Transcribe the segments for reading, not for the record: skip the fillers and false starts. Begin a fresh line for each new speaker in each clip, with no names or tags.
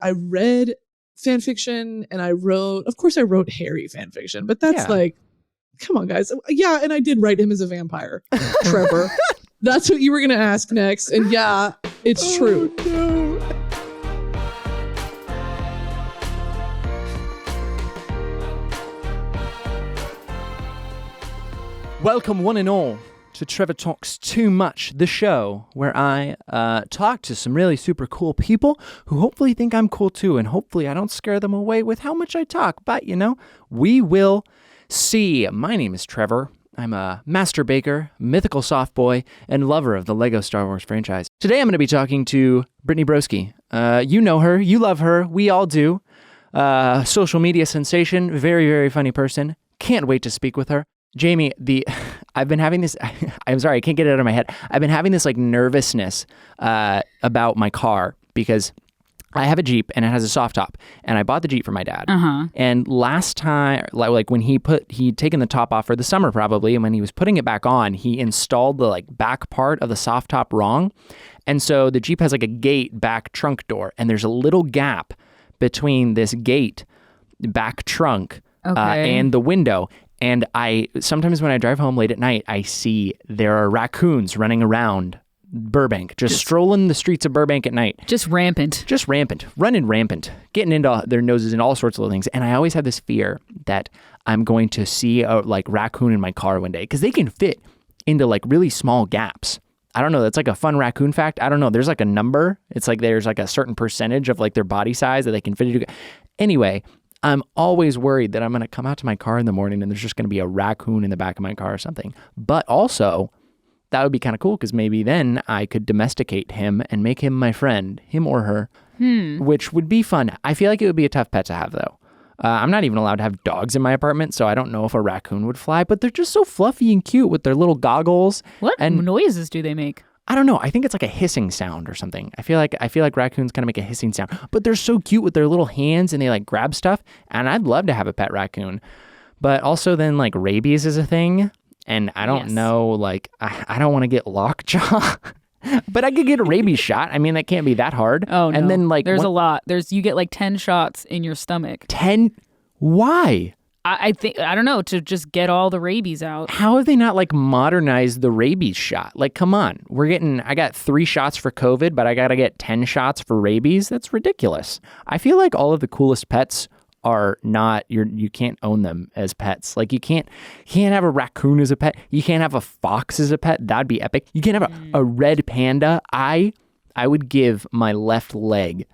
I read fan fiction and I wrote Harry fan fiction, but that's like, come on, guys. Yeah, and I did write him as a vampire, Trevor. That's what you were going to ask next. And yeah, it's true. No.
Welcome one and all to Trevor Talks Too Much, the show where I talk to some really super cool people who hopefully think I'm cool too, and hopefully I don't scare them away with how much I talk, but we will see. My name is Trevor. I'm a master baker, mythical soft boy, and lover of the Lego Star Wars franchise. Today I'm going to be talking to Brittany Broski. You know her, you love her, we all do. Social media sensation, very, very funny person. Can't wait to speak with her. Jamie, I've been having this, I'm sorry, I can't get it out of my head. I've been having this like nervousness about my car because I have a Jeep and it has a soft top, and I bought the Jeep for my dad. And last time, like when he'd taken the top off for the summer probably, and when he was putting it back on, he installed the like back part of the soft top wrong. And so the Jeep has like a gate back trunk door, and there's a little gap between this gate back trunk and the window. And sometimes when I drive home late at night, I see there are raccoons running around Burbank, just strolling the streets of Burbank at night.
Just rampant,
running rampant, getting into their noses and all sorts of little things. And I always have this fear that I'm going to see a like raccoon in my car one day, because they can fit into like really small gaps. I don't know. That's like a fun raccoon fact. I don't know. There's like a number. It's like there's like a certain percentage of like their body size that they can fit into. Anyway, I'm always worried that I'm going to come out to my car in the morning and there's just going to be a raccoon in the back of my car or something. But also, that would be kind of cool, because maybe then I could domesticate him and make him my friend, him or her, which would be fun. I feel like it would be a tough pet to have, though. I'm not even allowed to have dogs in my apartment, so I don't know if a raccoon would fly, but they're just so fluffy and cute with their little goggles.
What noises do they make?
I don't know. I think it's like a hissing sound or something. I feel like raccoons kind of make a hissing sound, but they're so cute with their little hands and they like grab stuff. And I'd love to have a pet raccoon, but also then like rabies is a thing. And I don't know, like, I don't want to get lockjaw, but I could get a rabies shot. I mean, that can't be that hard.
Oh, no.
And then like,
there's a lot. You get like 10 shots in your stomach.
10? Why?
I don't know, to just get all the rabies out.
How have they not like modernized the rabies shot? Like, come on, I got 3 shots for COVID, but I got to get 10 shots for rabies. That's ridiculous. I feel like all of the coolest pets are not, you can't own them as pets. Like you can't have a raccoon as a pet. You can't have a fox as a pet. That'd be epic. You can't have a red panda. I would give my left leg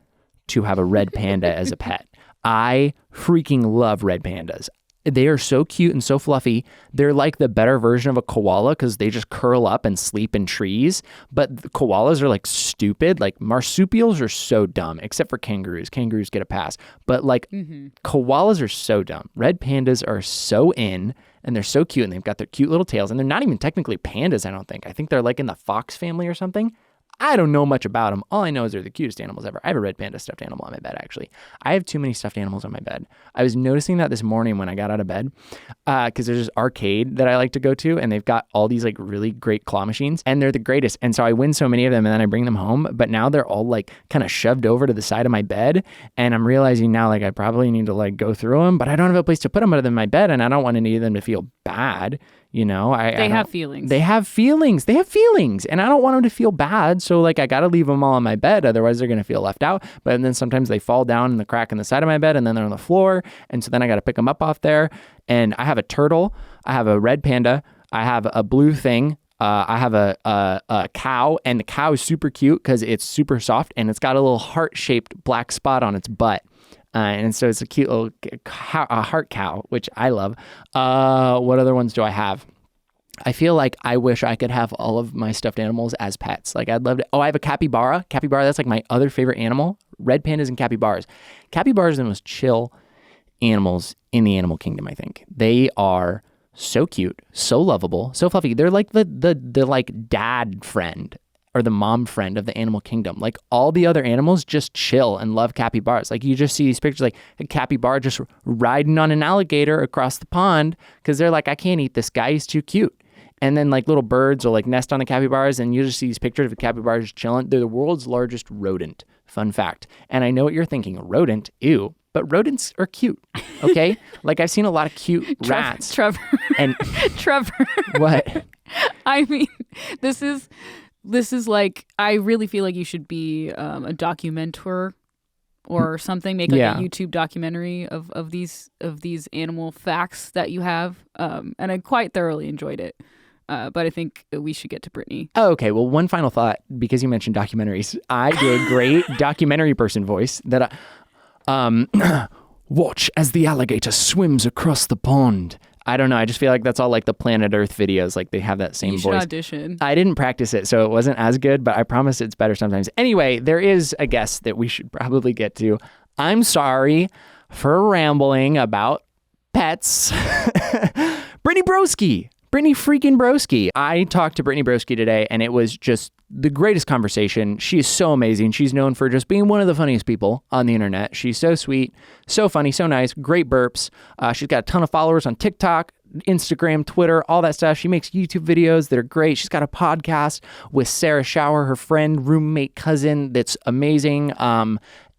to have a red panda as a pet. I freaking love red pandas. They are so cute and so fluffy. They're like the better version of a koala, because they just curl up and sleep in trees. But the koalas are like stupid. Like marsupials are so dumb, except for kangaroos. Kangaroos get a pass. But like koalas are so dumb. Red pandas are so in, and they're so cute, and they've got their cute little tails. And they're not even technically pandas, I don't think. I think they're like in the fox family or something. I don't know much about them. All I know is they're the cutest animals ever. I have a red panda stuffed animal on my bed, actually. I have too many stuffed animals on my bed. I was noticing that this morning when I got out of bed, because there's this arcade that I like to go to, and they've got all these like really great claw machines, and they're the greatest. And so I win so many of them, and then I bring them home, but now they're all like kind of shoved over to the side of my bed, and I'm realizing now like I probably need to like go through them, but I don't have a place to put them other than my bed, and I don't want any of them to feel bad. You know,
they have feelings.
They have feelings, and I don't want them to feel bad. So like, I got to leave them all on my bed. Otherwise they're going to feel left out. But then sometimes they fall down in the crack in the side of my bed, and then they're on the floor. And so then I got to pick them up off there. And I have a turtle. I have a red panda. I have a blue thing. I have a cow, and the cow is super cute because it's super soft, and it's got a little heart-shaped black spot on its butt. And so it's a cute little heart cow, which I love. What other ones do I have? I feel like I wish I could have all of my stuffed animals as pets. Like I'd love to. Oh, I have a capybara. Capybara, that's like my other favorite animal. Red pandas and capybaras. Capybaras are the most chill animals in the animal kingdom, I think. They are so cute, so lovable, so fluffy. They're like the like dad friend or the mom friend of the animal kingdom. Like all the other animals just chill and love capybaras. Like you just see these pictures like a capybara just riding on an alligator across the pond because they're like, I can't eat this guy, he's too cute. And then like little birds will like nest on the capybaras, and you just see these pictures of the capybaras just chilling. They're the world's largest rodent. Fun fact. And I know what you're thinking, rodent, ew. But rodents are cute, okay? Like, I've seen a lot of cute rats.
Trevor.
And
Trevor.
What?
I mean, this is like, I really feel like you should be a documenter or something. Make like a YouTube documentary of these animal facts that you have. And I quite thoroughly enjoyed it. But I think we should get to Brittany.
Oh, okay. Well, one final thought, because you mentioned documentaries. I do a great documentary person voice that watch as the alligator swims across the pond. I don't know. I just feel like that's all like the Planet Earth videos. Like they have that same
voice.
You should
audition.
I didn't practice it, so it wasn't as good, but I promise it's better sometimes. Anyway, there is a guest that we should probably get to. I'm sorry for rambling about pets. Brittany Broski. Brittany freaking Broski. I talked to Brittany Broski today, and it was just the greatest conversation. She is so amazing. She's known for just being one of the funniest people on the internet. She's so sweet, so funny, so nice, great burps. She's got a ton of followers on TikTok, Instagram, Twitter, all that stuff. She makes YouTube videos that are great. She's got a podcast with Sarah Shower, her friend, roommate, cousin, that's amazing.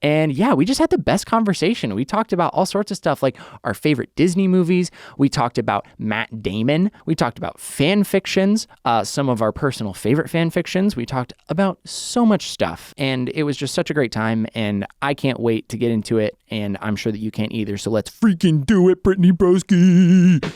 And yeah, we just had the best conversation. We talked about all sorts of stuff, like our favorite Disney movies. We talked about Matt Damon. We talked about fan fictions, some of our personal favorite fan fictions. We talked about so much stuff, and it was just such a great time, and I can't wait to get into it, and I'm sure that you can't either, so let's freaking do it, Brittany Broski!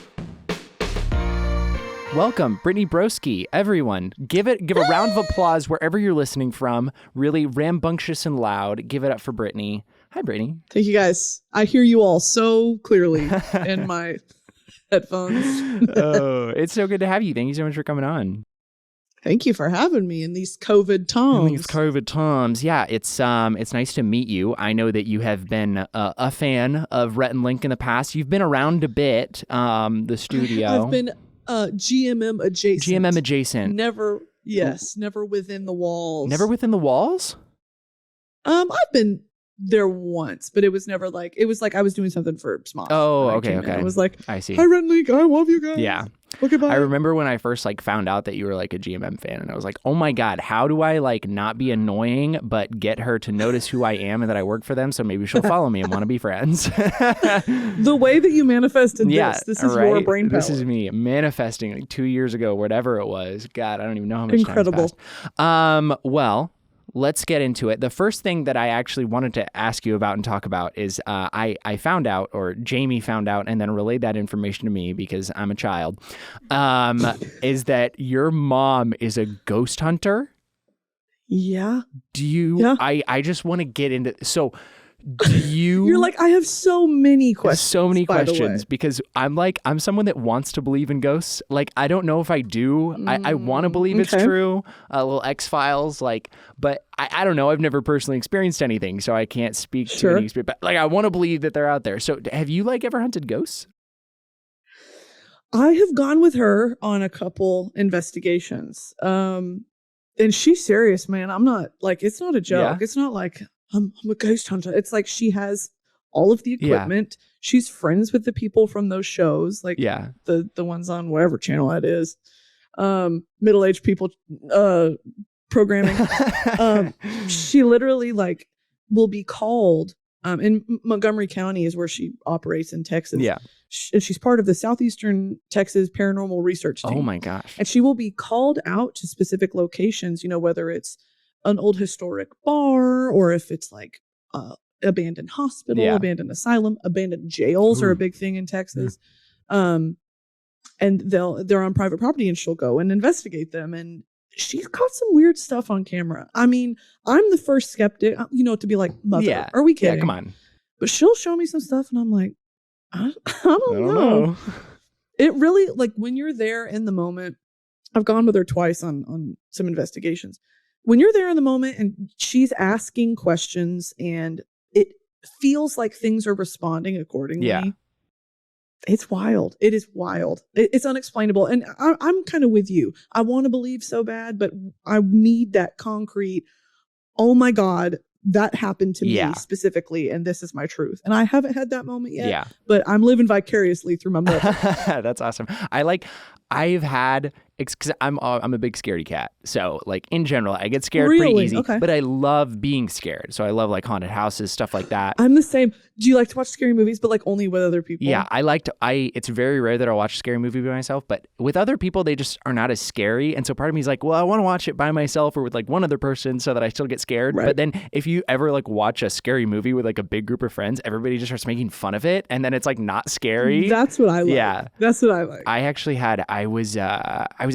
Welcome, Brittany Broski. Everyone, give a round of applause wherever you're listening from. Really rambunctious and loud. Give it up for Brittany. Hi, Brittany.
Thank you, guys. I hear you all so clearly in my headphones.
Oh, it's so good to have you. Thank you so much for coming on.
Thank you for having me in these COVID times.
Yeah, it's nice to meet you. I know that you have been a fan of Rhett and Link in the past. You've been around a bit, the studio.
I've been GMM adjacent. Never within the walls.
Never within the walls?
I've been there once, but it was never like, it was like I was doing something for Smosh.
Oh, okay.
I was like,
I see.
Hi, Red Link, I love you guys.
Yeah.
Okay, bye.
I remember when I first like found out that you were like a GMM fan, and I was like, oh my God, how do I like not be annoying, but get her to notice who I am and that I work for them, so maybe she'll follow me and want to be friends.
The way that you manifested this is your brain power.
This is me manifesting like 2 years ago, whatever it was. God, I don't even know how much
Incredible.
Time has passed. Well, let's get into it. The first thing that I actually wanted to ask you about and talk about is I found out, or Jamie found out and then relayed that information to me because I'm a child, is that your mom is a ghost hunter?
Yeah.
Do you?
Yeah.
I just want to get into, so do you?
You're like, I have so many questions.
So many questions, because I'm someone that wants to believe in ghosts. Like, I don't know if I do. I want to believe it's true. A little X-Files, like, but I don't know. I've never personally experienced anything, so I can't speak to any experience. But like, I want to believe that they're out there. So have you like ever hunted ghosts?
I have gone with her on a couple investigations. And she's serious, man. I'm not like, it's not a joke. Yeah. It's not like I'm a ghost hunter. It's like she has all of the equipment. Yeah. She's friends with the people from those shows, like the ones on whatever channel that is. Middle-aged people programming. She literally like will be called. In Montgomery County is where she operates in Texas. Yeah. She's part of the Southeastern Texas Paranormal Research Team.
Oh my gosh.
And she will be called out to specific locations, whether it's an old historic bar or if it's like abandoned hospital, abandoned asylum, abandoned jails are a big thing in Texas. And they're on private property, and she'll go and investigate them. And she's caught some weird stuff on camera. I mean, I'm the first skeptic, to be like, mother, are we kidding?
Yeah, come on.
But she'll show me some stuff and I'm like, I don't know. It really, like, when you're there in the moment, I've gone with her twice on some investigations. When you're there in the moment and she's asking questions and it feels like things are responding accordingly. Yeah. It's wild. It is wild. It's unexplainable. And I'm kind of with you. I want to believe so bad, but I need that concrete, oh my God, that happened to me specifically, and this is my truth. And I haven't had that moment yet, but I'm living vicariously through my mother.
That's awesome. I've had, because I'm a big scaredy cat. So like in general, I get scared
Really?
pretty easy,
Okay.
but I love being scared. So I love like haunted houses, stuff like that.
I'm the same. Do you like to watch scary movies, but like only with other people?
Yeah, it's very rare that I'll watch a scary movie by myself, but with other people, they just are not as scary. And so part of me is like, well, I want to watch it by myself or with like one other person so that I still get scared.
Right.
But then if you ever like watch a scary movie with like a big group of friends, everybody just starts making fun of it. And then it's like not scary.
That's what I like.
Yeah.
That's what I like.
I was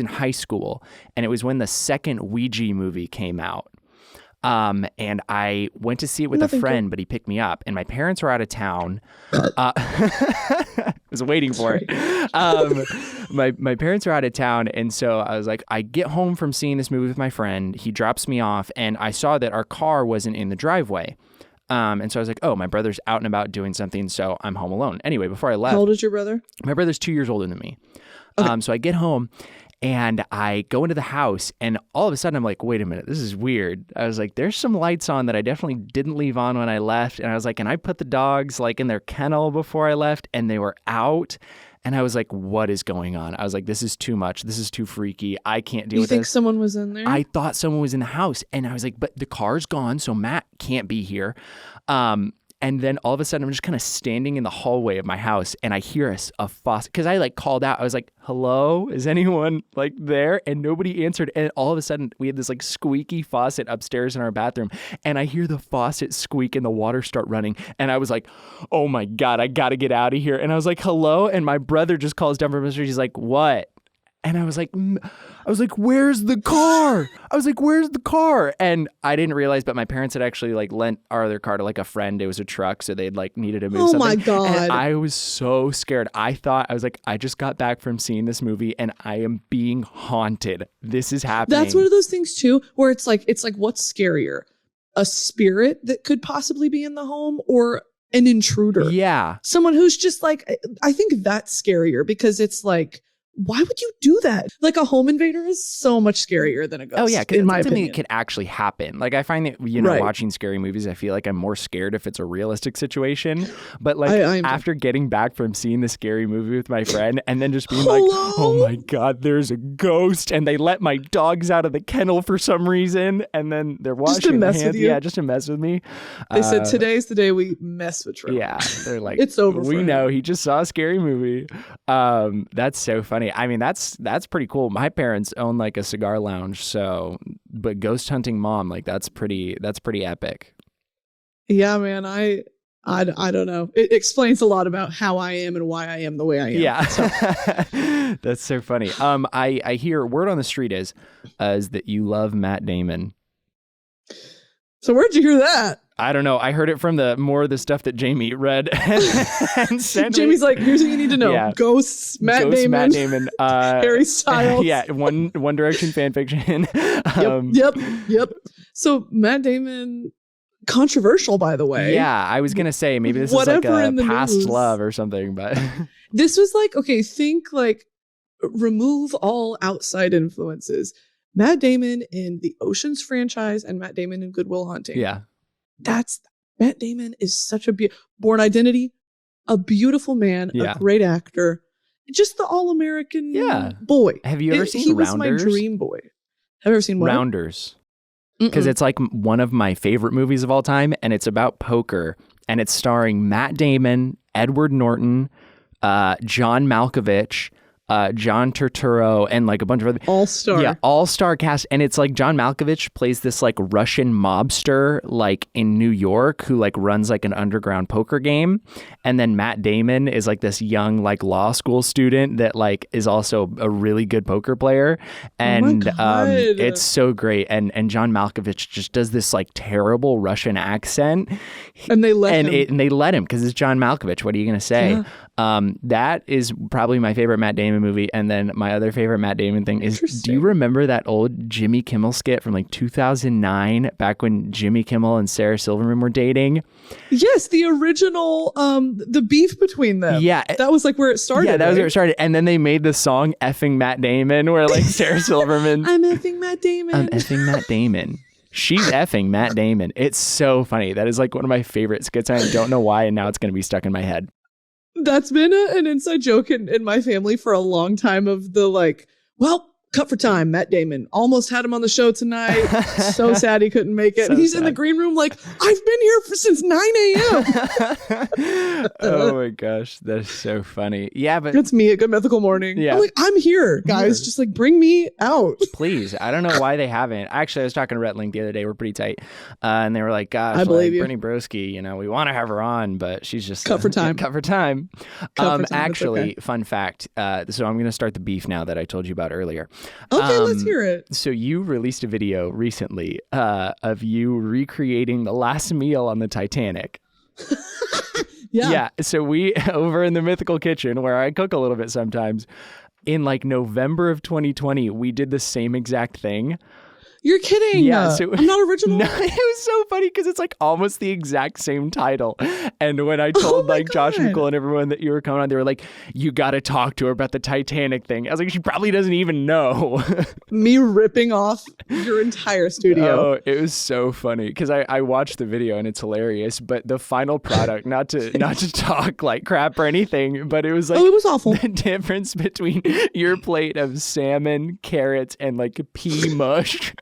in high school, and it was when the second Ouija movie came out. And I went to see it with a friend, but he picked me up, and my parents were out of town. I was waiting for it. My parents are out of town, and so I was like, I get home from seeing this movie with my friend. He drops me off, and I saw that our car wasn't in the driveway. And so I was like, oh, my brother's out and about doing something, so I'm home alone. Anyway, before I left...
How old is your brother?
My brother's 2 years older than me.
Okay.
So I get home, and I go into the house, and all of a sudden I'm like, wait a minute, this is weird. I was like, there's some lights on that I definitely didn't leave on when I left. And I was like, and I put the dogs like in their kennel before I left, and they were out. And I was like, what is going on? I was like, this is too much. This is too freaky. I can't deal with this.
You think someone was in there?
I thought someone was in the house. And I was like, but the car's gone, so Matt can't be here. And then all of a sudden, I'm just kind of standing in the hallway of my house, and I hear a faucet, because I like called out. I was like, hello, is anyone like there? And nobody answered. And all of a sudden, we had this like squeaky faucet upstairs in our bathroom, and I hear the faucet squeak and the water start running. And I was like, oh my God, I got to get out of here. And I was like, hello? And my brother just calls down from the street. He's like, what? And I was like, where's the car? Where's the car? And I didn't realize, but my parents had actually like lent our other car to like a friend. It was a truck, so they'd like needed to move something.
Oh my God.
And I was so scared. I was like, I just got back from seeing this movie, and I am being haunted. This is happening.
That's one of those things too, where it's like what's scarier? A spirit that could possibly be in the home, or an intruder?
Yeah.
Someone who's just like, I think that's scarier, because it's like, why would you do that? Like a home invader is so much scarier than a ghost.
Oh yeah, because
in my
something
opinion,
that could actually happen. Like I find that
Right.
watching scary movies, I feel like I'm more scared if it's a realistic situation. But like
I'm
after getting back from seeing the scary movie with my friend, and then just being
Hello?
like, oh my God, there's a ghost, and they let my dogs out of the kennel for some reason, and then they're washing their hands. Yeah, just to mess with me.
They said today's the day we mess with Trevor.
Yeah, they're like,
it's over.
We know he just saw a scary movie. That's so funny. I mean, that's pretty cool. My parents own like a cigar lounge, but ghost hunting mom, like that's pretty epic.
Yeah, man. I don't know. It explains a lot about how I am and why I am the way I am.
Yeah,
So.
that's so funny. I hear word on the street is that you love Matt Damon.
So where'd you hear that?
I don't know. I heard it from more of the stuff that Jamie read and sent
Jamie's
me.
like, here's what you need to know.
Yeah.
Ghosts, Matt Damon, Harry Styles.
Yeah, One Direction fan fiction.
Yep. So Matt Damon, controversial, by the way.
Yeah, I was going to say, maybe this is like a past love or something, but...
This was like, okay, think like, remove all outside influences. Matt Damon in the Oceans franchise and Matt Damon in Good Will Hunting.
Yeah.
Matt Damon is such a Born Identity, a beautiful man, a great actor, just the all-American boy.
Have you ever seen
He
Rounders?
was my dream boy. Have you ever seen what?
Rounders? Because it's like one of my favorite movies of all time, and it's about poker, and it's starring Matt Damon, Edward Norton, John Malkovich, John Turturro, and like a bunch of other
all-star.
Yeah, all-star cast. And it's like John Malkovich plays this like Russian mobster like in New York who like runs like an underground poker game. And then Matt Damon is like this young like law school student that like is also a really good poker player. And it's so great. And John Malkovich just does this like terrible Russian accent.
And they let him.
And they let him because it's John Malkovich. What are you going to say? Yeah. That is probably my favorite Matt Damon movie. And then my other favorite Matt Damon thing is, do you remember that old Jimmy Kimmel skit from like 2009, back when Jimmy Kimmel and Sarah Silverman were dating?
Yes, the original, the beef between them.
Yeah.
That was like where it started.
Yeah, that was where it started. And then they made the song Effing Matt Damon, where like Sarah Silverman.
I'm effing Matt Damon.
I'm effing Matt Damon. She's effing Matt Damon. It's so funny. That is like one of my favorite skits. I don't know why, and now it's going to be stuck in my head.
That's been an inside joke in my family for a long time of the like, well, cut for time. Matt Damon almost had him on the show tonight. So sad he couldn't make it. So he's sad. In the green room like, I've been here since 9 a.m.
Oh my gosh, that's so funny. Yeah, but
it's me at Good Mythical Morning. Yeah, I'm like, I'm here, guys. Just like bring me out,
please. I don't know why they haven't. Actually, I was talking to Rhett Link the other day. We're pretty tight, and they were like, "Gosh,
I believe you,
Brittany Broski. You know, we want to have her on, but she's just
cut for time.
Cut for time." Actually, okay. Fun fact. So I'm going to start the beef now that I told you about earlier.
Okay, let's hear it.
So you released a video recently of you recreating the last meal on the Titanic. Yeah. So we, over in the Mythical kitchen where I cook a little bit sometimes, in like November of 2020, we did the same exact thing.
You're kidding.
Yeah, so,
I'm not original.
No, it was so funny because it's like almost the exact same title. And when I told like Josh and Nicole and everyone that you were coming on, they were like, you got to talk to her about the Titanic thing. I was like, she probably doesn't even know.
Me ripping off your entire studio.
Oh, it was so funny because I watched the video and it's hilarious. But the final product, not to talk like crap or anything, but it was like,
it was awful.
The difference between your plate of salmon, carrots, and like pea mush.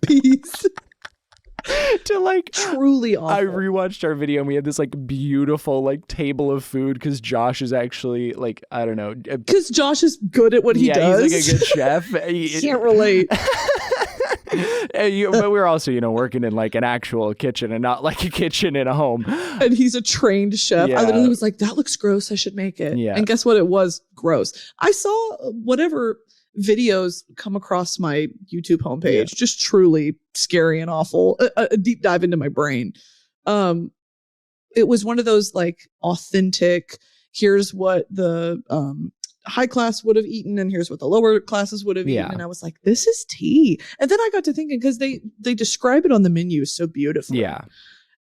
To like
truly awful.
I rewatched our video and we had this like beautiful like table of food because Josh is actually like, I don't know,
because Josh is good at what he does.
He's like a good chef.
Can't relate.
But we're also, working in like an actual kitchen and not like a kitchen in a home.
And he's a trained chef. Yeah. I literally was like, that looks gross. I should make it. Yeah. And guess what? It was gross. I saw whatever videos come across my YouTube homepage, just truly scary and awful. A deep dive into my brain. It was one of those like authentic, here's what the high class would have eaten and here's what the lower classes would have eaten. And I was like, this is tea. And then I got to thinking, because they describe it on the menu so beautifully. Yeah.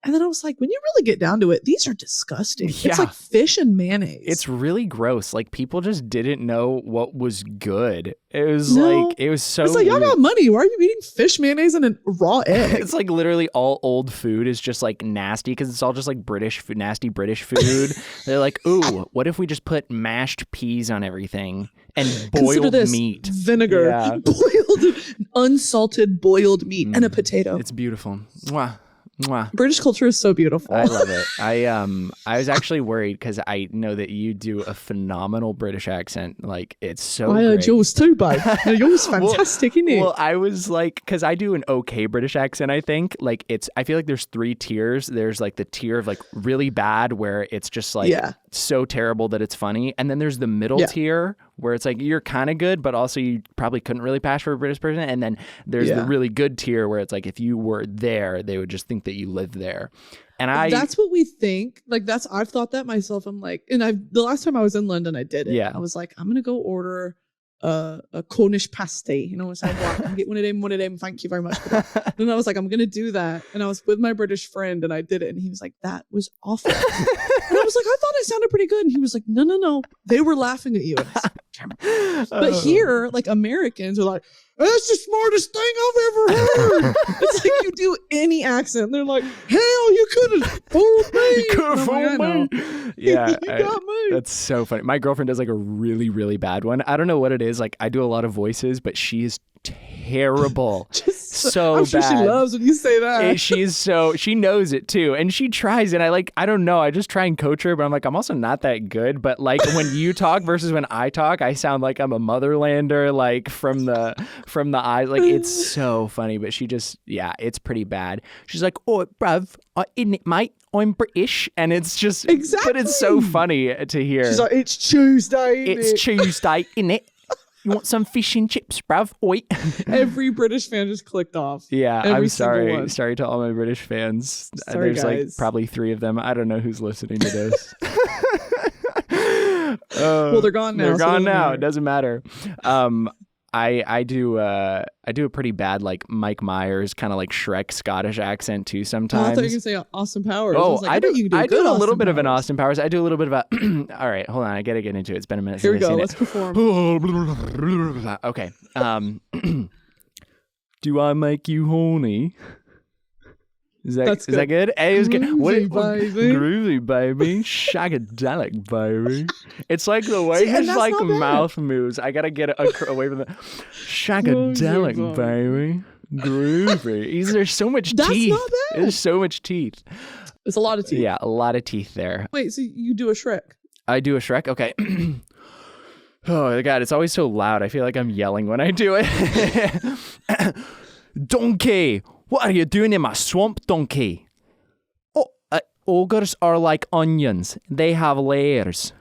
And then I was like, when you really get down to it, these are disgusting. Yeah. It's like fish and mayonnaise.
It's really gross. Like people just didn't know what was good. It was like, it was so
It's like, y'all got money. Why are you eating fish, mayonnaise, and a raw egg?
It's like literally all old food is just like nasty because it's all just like British food, nasty British food. They're like, ooh, what if we just put mashed peas on everything and boiled meat?
Vinegar, boiled, unsalted boiled meat, and a potato.
It's beautiful. Mwah. Mwah.
British culture is so beautiful.
I love it. I was actually worried because I know that you do a phenomenal British accent. Like it's so
I heard yours too, babe. Yours fantastic, isn't it?
Well, I was like, because I do an okay British accent, I think. Like I feel like there's 3 tiers. There's like the tier of like really bad where it's just like so terrible that it's funny. And then there's the middle tier where it's like you're kind of good, but also you probably couldn't really pass for a British person. And then there's the really good tier where it's like if you were there, they would just think that you lived there. And
that's what we think. Like I've thought that myself. I'm like, and the last time I was in London, I did it. Yeah. I was like, I'm gonna go order a Cornish pasty. So I can get one of them. Thank you very much for that. Then I was like, I'm gonna do that. And I was with my British friend and I did it. And he was like, that was awful. And I was like, I thought I sounded pretty good. And he was like, no. They were laughing at you. And I said, but here, like Americans are like, that's the smartest thing I've ever heard. It's like you do any accent. They're like, hell, you could have fooled me.
You could have fooled me. Yeah.
You got me.
That's so funny. My girlfriend does like a really, really bad one. I don't know what it is. Like I do a lot of voices, but she is terrible. So
I'm sure
bad.
She loves when you say that.
She knows it too. And she tries and I don't know. I just try and coach her, but I'm like, I'm also not that good. But like when you talk versus when I talk, I sound like I'm a motherlander, like from the eyes. Like it's so funny, but she just, it's pretty bad. She's like, oh, bruv, innit, mate? I'm British. And it's just, but it's so funny to hear.
She's like, it's Tuesday,
It's Tuesday, innit? You want some fish and chips, bruv? Oi.
Every British fan just clicked off.
Yeah, I'm sorry. Sorry to all my British fans.
Sorry,
There's
guys.
Like probably 3 of them. I don't know who's listening to this.
Well, they're gone now.
They're gone now. It doesn't matter. I do a pretty bad like Mike Myers kind of like Shrek Scottish accent too sometimes.
I thought you were gonna say Austin Powers.
Oh,
I do
a little bit of an Austin Powers. I do a little bit of a. All right, hold on. I gotta get into it. It's been a minute.
Here we
since
go.
I've
Let's perform.
Okay. Do I make you horny? Is that good? Hey, it was good.
Groovy,
baby. Shagadelic, baby. It's like the way his like mouth moves. I gotta get away from the shagadelic, baby. Groovy. There's so much teeth.
Not bad.
There's so much teeth.
It's a lot of teeth.
Yeah, a lot of teeth there.
Wait, so you do a Shrek?
I do a Shrek? Okay. Oh, God, it's always so loud. I feel like I'm yelling when I do it. Donkey, what are you doing in my swamp, donkey? Oh, ogres are like onions. They have layers.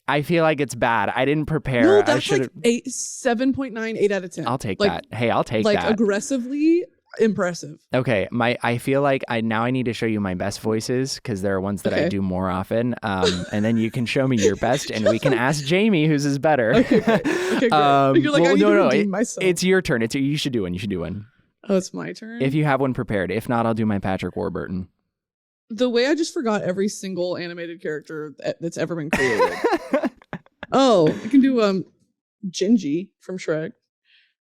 I feel like it's bad. I didn't prepare.
No, that's like 7.9, 8 out of 10.
I'll take that. Hey, I'll take that.
Like aggressively impressive.
Okay, I feel like I need to show you my best voices because there are ones that I do more often. And then you can show me your best, and we can ask Jamie whose is better.
Okay, great. You're like, I need to redeem myself.
It's your turn. You should do one.
Oh, it's my turn?
If you have one prepared. If not, I'll do my Patrick Warburton.
The way I just forgot every single animated character that's ever been created. Oh, I can do Gingy from Shrek.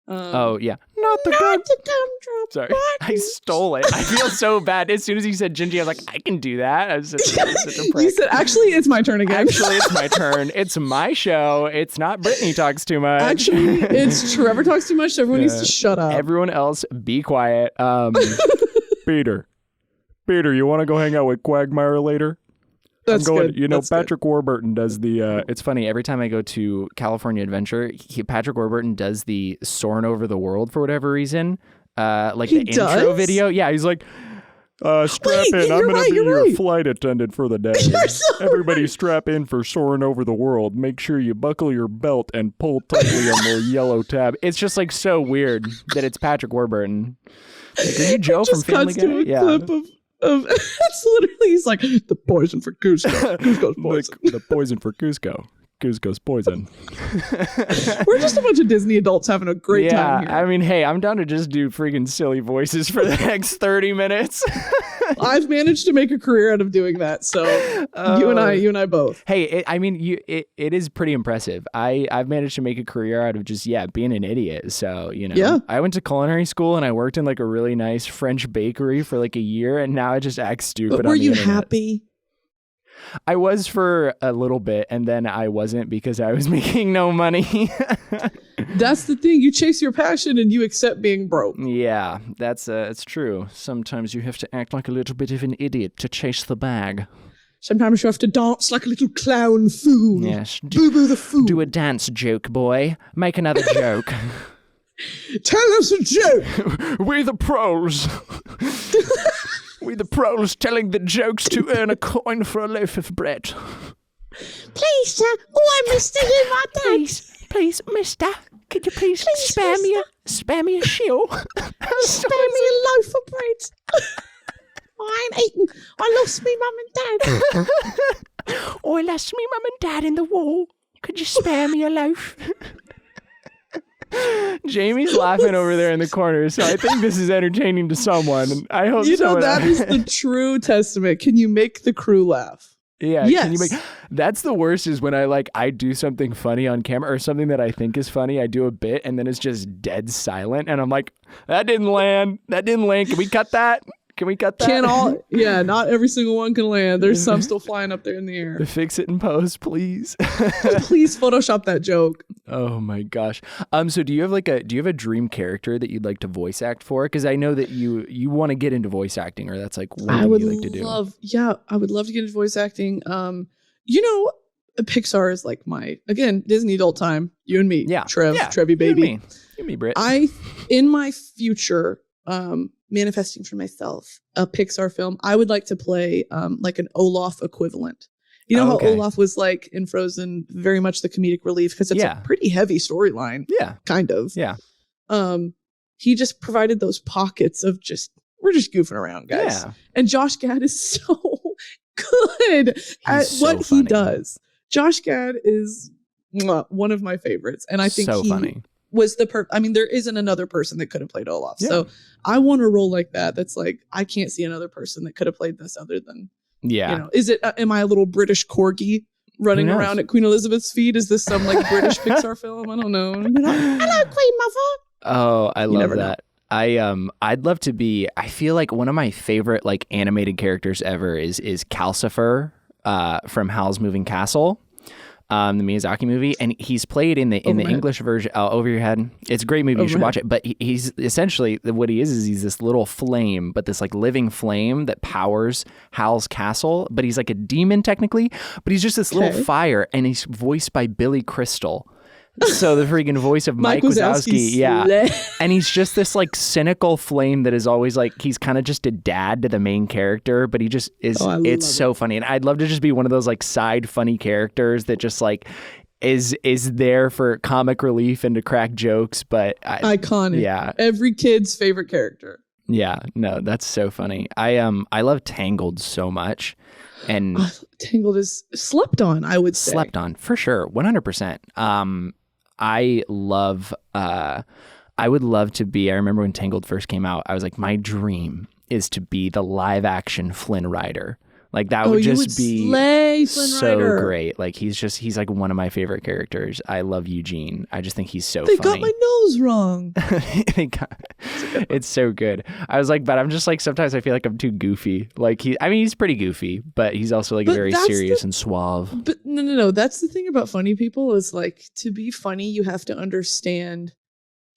Oh, yeah. Not the gumdrop. Sorry, I stole it. I feel so bad. As soon as you said Gingy, I was like, I can do that. I was such a prick.
You said, actually, it's my turn again.
Actually, it's my turn. It's my show. It's not Brittany talks too much.
Actually, it's Trevor talks too much. So everyone needs to shut up.
Everyone else, be quiet. Peter, you want to go hang out with Quagmire later?
That's good.
You know, Patrick Warburton does the, it's funny, every time I go to California Adventure, Patrick Warburton does the Soaring Over the World for whatever reason. Like the intro video. Yeah, he's like, strap in. I'm going to be your flight attendant for the day. Everybody strap in for Soaring Over the World. Make sure you buckle your belt and pull tightly on the yellow tab. It's just like so weird that it's Patrick Warburton. Did you Joe from Family Guy?
Yeah. Clip of it's literally, he's like, the poison for Cusco. Cusco's poison.
The poison for Cusco. Cusco's poison.
We're just a bunch of Disney adults having a great time here.
I mean, hey, I'm down to just do freaking silly voices for the next 30 minutes.
I've managed to make a career out of doing that. So you and I both.
Hey, it is pretty impressive. I've managed to make a career out of just, being an idiot. So, I went to culinary school and I worked in like a really nice French bakery for like a year. And now I just act stupid.
But were you happy?
I was for a little bit, and then I wasn't because I was making no money.
That's the thing. You chase your passion and you accept being broke.
Yeah, it's true. Sometimes you have to act like a little bit of an idiot to chase the bag.
Sometimes you have to dance like a little clown fool.
Yes.
Boo-boo the fool.
Do a dance joke, boy. Make another joke.
Tell us a joke.
We're the pros. We're the pros telling the jokes to earn a coin for a loaf of bread.
Please, sir. Oh, I missed it in my dad.
Please, mister. Could you please spare me a shill?
Spare me a loaf of bread. I ain't eating. I lost me mum and dad.
I lost me mum and dad in the war. Could you spare me a loaf? Jamie's laughing over there in the corner, so I think this is entertaining to someone. And I hope
that is the true testament. Can you make the crew laugh?
Yeah.
Yes.
That's the worst is when I do something funny on camera or something that I think is funny. I do a bit and then it's just dead silent, and I'm like, that didn't land. Can we cut that?
Not every single one can land. There's some still flying up there in the air.
Fix it in post, please.
Please Photoshop that joke.
Oh my gosh. So do you have a dream character that you'd like to voice act for? Because I know that you want to get into voice acting, or that's like one thing you like to do.
I would love to get into voice acting. Pixar is like again, Disney adult time. You and me. Yeah. Trevi baby.
You and me, Britt.
In my future, manifesting for myself a Pixar film, I would like to play like an Olaf equivalent. You know how Olaf was like in Frozen, very much the comedic relief because it's a pretty heavy storyline. Yeah, kind of.
Yeah.
He just provided those pockets of we're just goofing around, guys. Yeah. And Josh Gad is so good at what he does. Josh Gad is one of my favorites, and I think
so funny.
Was there isn't another person that could have played Olaf. Yeah. So I want a role like that. That's like, I can't see another person that could have played this other than, is it, am I a little British corgi running around at Queen Elizabeth's feet? Is this some like British Pixar film? I don't know.
Hello, Queen Mother.
Oh, I love that. I'd love to be. I feel like one of my favorite like animated characters ever is Calcifer from Howl's Moving Castle. The Miyazaki movie, and he's played in the English version. Over your head. It's a great movie. You should watch it. But he's essentially what he is he's this little flame, but this like living flame that powers Howl's castle. But he's like a demon technically, but he's just this little fire, and he's voiced by Billy Crystal. So the freaking voice of Mike Wazowski, yeah. And he's just this like cynical flame that is always like, he's kind of just a dad to the main character, but he just is, it's so funny. And I'd love to just be one of those like side funny characters that just like is there for comic relief and to crack jokes, but
iconic.
Yeah.
Every kid's favorite character.
Yeah, no, that's so funny. I love Tangled so much. And
Tangled is slept on, I would say.
Slept on, for sure. 100%. I would love to be, I remember when Tangled first came out, I was like, my dream is to be the live action Flynn Rider. Like that would just be so great. Like he's like one of my favorite characters. I love Eugene. I just think he's so funny.
They got my nose wrong.
It's so good. I was like, but I'm just like, sometimes I feel like I'm too goofy. Like he's pretty goofy, but he's also like very serious and suave.
But no. That's the thing about funny people is like, to be funny, you have to understand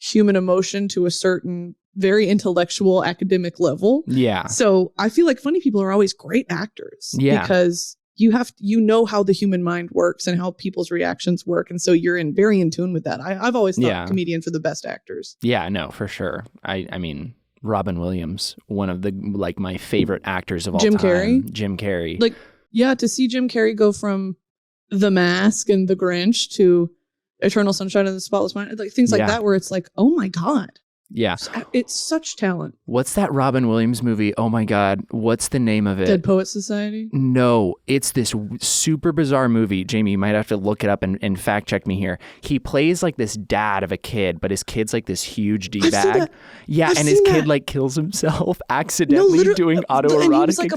human emotion to a certain very intellectual academic level.
Yeah.
So I feel like funny people are always great actors.
Yeah.
Because you know how the human mind works and how people's reactions work. And so you're very in tune with that. I've always thought comedians are the best actors.
Yeah, no, for sure. I mean, Robin Williams, one of the like my favorite actors of all time. Jim Carrey.
Like, yeah, to see Jim Carrey go from The Mask and The Grinch to Eternal Sunshine of the Spotless Mind, like things like that, where it's like, oh my God.
Yeah.
It's such talent.
What's that Robin Williams movie? Oh my God. What's the name of it?
Dead Poets Society?
No, it's this super bizarre movie. Jamie, you might have to look it up and fact check me here. He plays like this dad of a kid, but his kid's like this huge D-bag. Yeah, and his kid like kills himself accidentally doing autoerotic.
Like a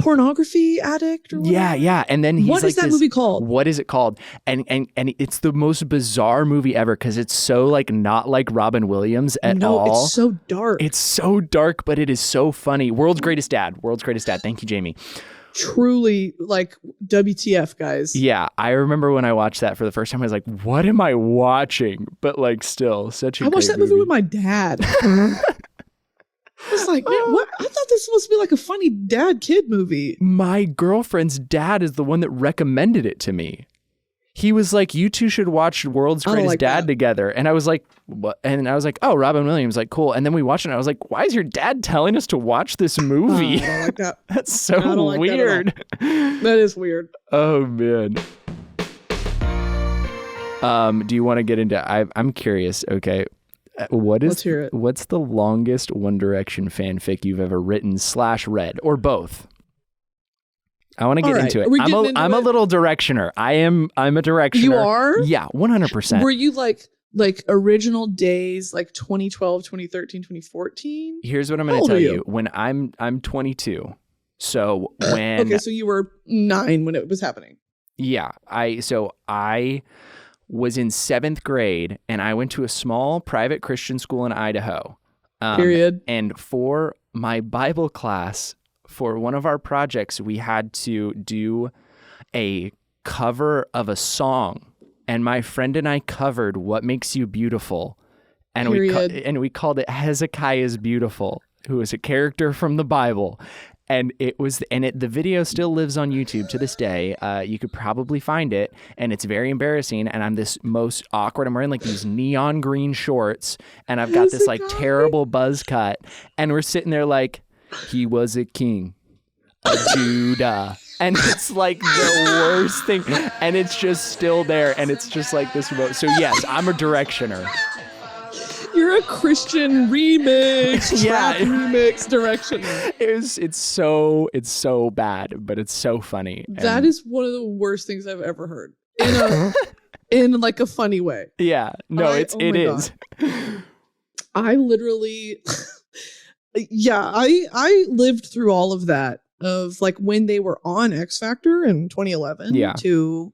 pornography addict or whatever.
Yeah. And then he's
what is that movie called?
What is it called? And it's the most bizarre movie ever because it's so like not like Robin Williams at all.
It's so dark.
It's so dark, but it is so funny. World's Greatest Dad. Thank you, Jamie.
Truly, like, WTF, guys.
Yeah, I remember when I watched that for the first time, I was like, what am I watching? But like, still, such a great
watched that movie with my dad. I was like, man, what? I thought this was supposed to be like a funny dad-kid movie.
My girlfriend's dad is the one that recommended it to me. He was like, you two should watch World's Greatest Dad together. And I was like, what? And I was like, oh, Robin Williams, like, cool. And then we watched it and I was like, why is your dad telling us to watch this movie?
I don't like that.
That's so weird.
That is weird.
Oh, man. Do you want to get into, I'm curious, okay.
Let's hear it.
What's the longest One Direction fanfic you've ever written / read, or both? I want to get into it. I'm a little directioner. I'm a directioner.
You are?
Yeah, 100%.
Were you like original days, like 2012, 2013, 2014?
Here's what I'm going to tell you. When I'm 22. So when
okay, so you were 9 when it was happening.
Yeah, I was in 7th grade and I went to a small private Christian school in Idaho.
Period.
And for my Bible class, for one of our projects, we had to do a cover of a song, and my friend and I covered "What Makes You Beautiful," and we called it "Hezekiah's Beautiful," who is a character from the Bible, and the video still lives on YouTube to this day. You could probably find it, and it's very embarrassing. And I'm this most awkward. I'm wearing like these neon green shorts, and I've got this like terrible buzz cut, and we're sitting there like, he was a king of Judah. And it's like the worst thing. And it's just still there. And it's just like this. So yes, I'm a directioner.
You're a Christian remix, remix directioner.
It's so bad, but it's so funny.
That is one of the worst things I've ever heard. In like a funny way.
Yeah. No, it is.
I literally I lived through all of that, of like when they were on X Factor in 2011 to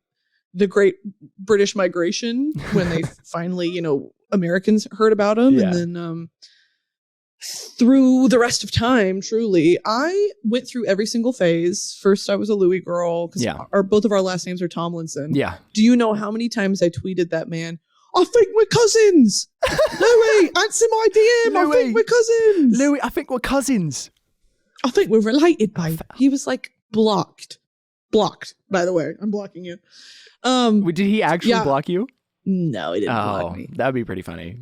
the Great British Migration when they finally, Americans heard about them. And then through the rest of time, truly. I went through every single phase. First, I was a Louis girl because both of our last names are Tomlinson.
Yeah.
Do you know how many times I tweeted that man? I think we're cousins. Louis, answer my DM. I think we're cousins.
Louis, I think we're cousins.
I think we're related, babe. He was like blocked. Blocked, by the way. I'm blocking you.
Did he actually block you?
No, he didn't block me.
That'd be pretty funny.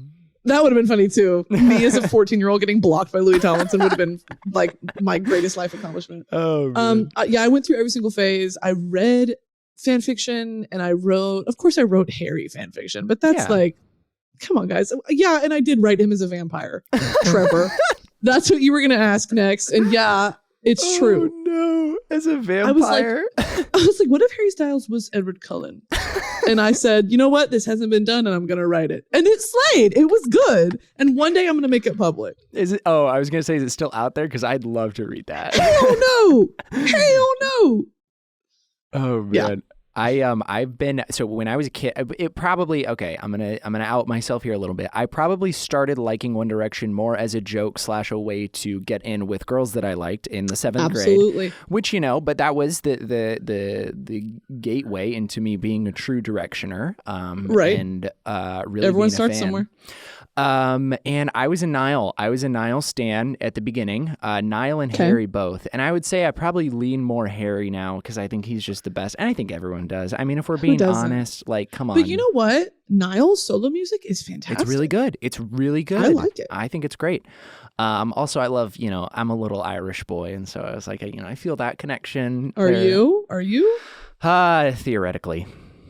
That would have been funny too. Me as a 14-year-old getting blocked by Louis Tomlinson would have been like my greatest life accomplishment.
Oh, man.
I went through every single phase. I read fan fiction and I wrote Harry fan fiction, but that's like, come on, guys. Yeah, and I did write him as a vampire, Trevor. That's what you were gonna ask next, and it's true.
Oh no, as a vampire.
I was like, what if Harry Styles was Edward Cullen? And I said, you know what? This hasn't been done, and I'm gonna write it. And it slayed. It was good. And one day I'm gonna make it public.
Is it? Oh, I was gonna say, is it still out there? Because I'd love to read that.
Hell no! Hell no!
Oh man. Yeah. I've been, so when I was a kid, it probably, okay, I'm gonna out myself here a little bit. I probably started liking One Direction more as a joke / a way to get in with girls that I liked in the 7th grade. Which, but that was the gateway into me being a true Directioner.
Right.
And really
everyone
being a
starts
fan.
somewhere.
And I was a Niall. I was a Niall stan at the beginning. Niall and Harry both. And I would say I probably lean more Harry now because I think he's just the best. And I think everyone does. I mean, if we're being honest, like, come on.
But you know what? Niall's solo music is fantastic.
It's really good. It's really good.
I like it.
I think it's great. Also, I love, I'm a little Irish boy. And so I was like, I feel that connection.
Are you?
Theoretically.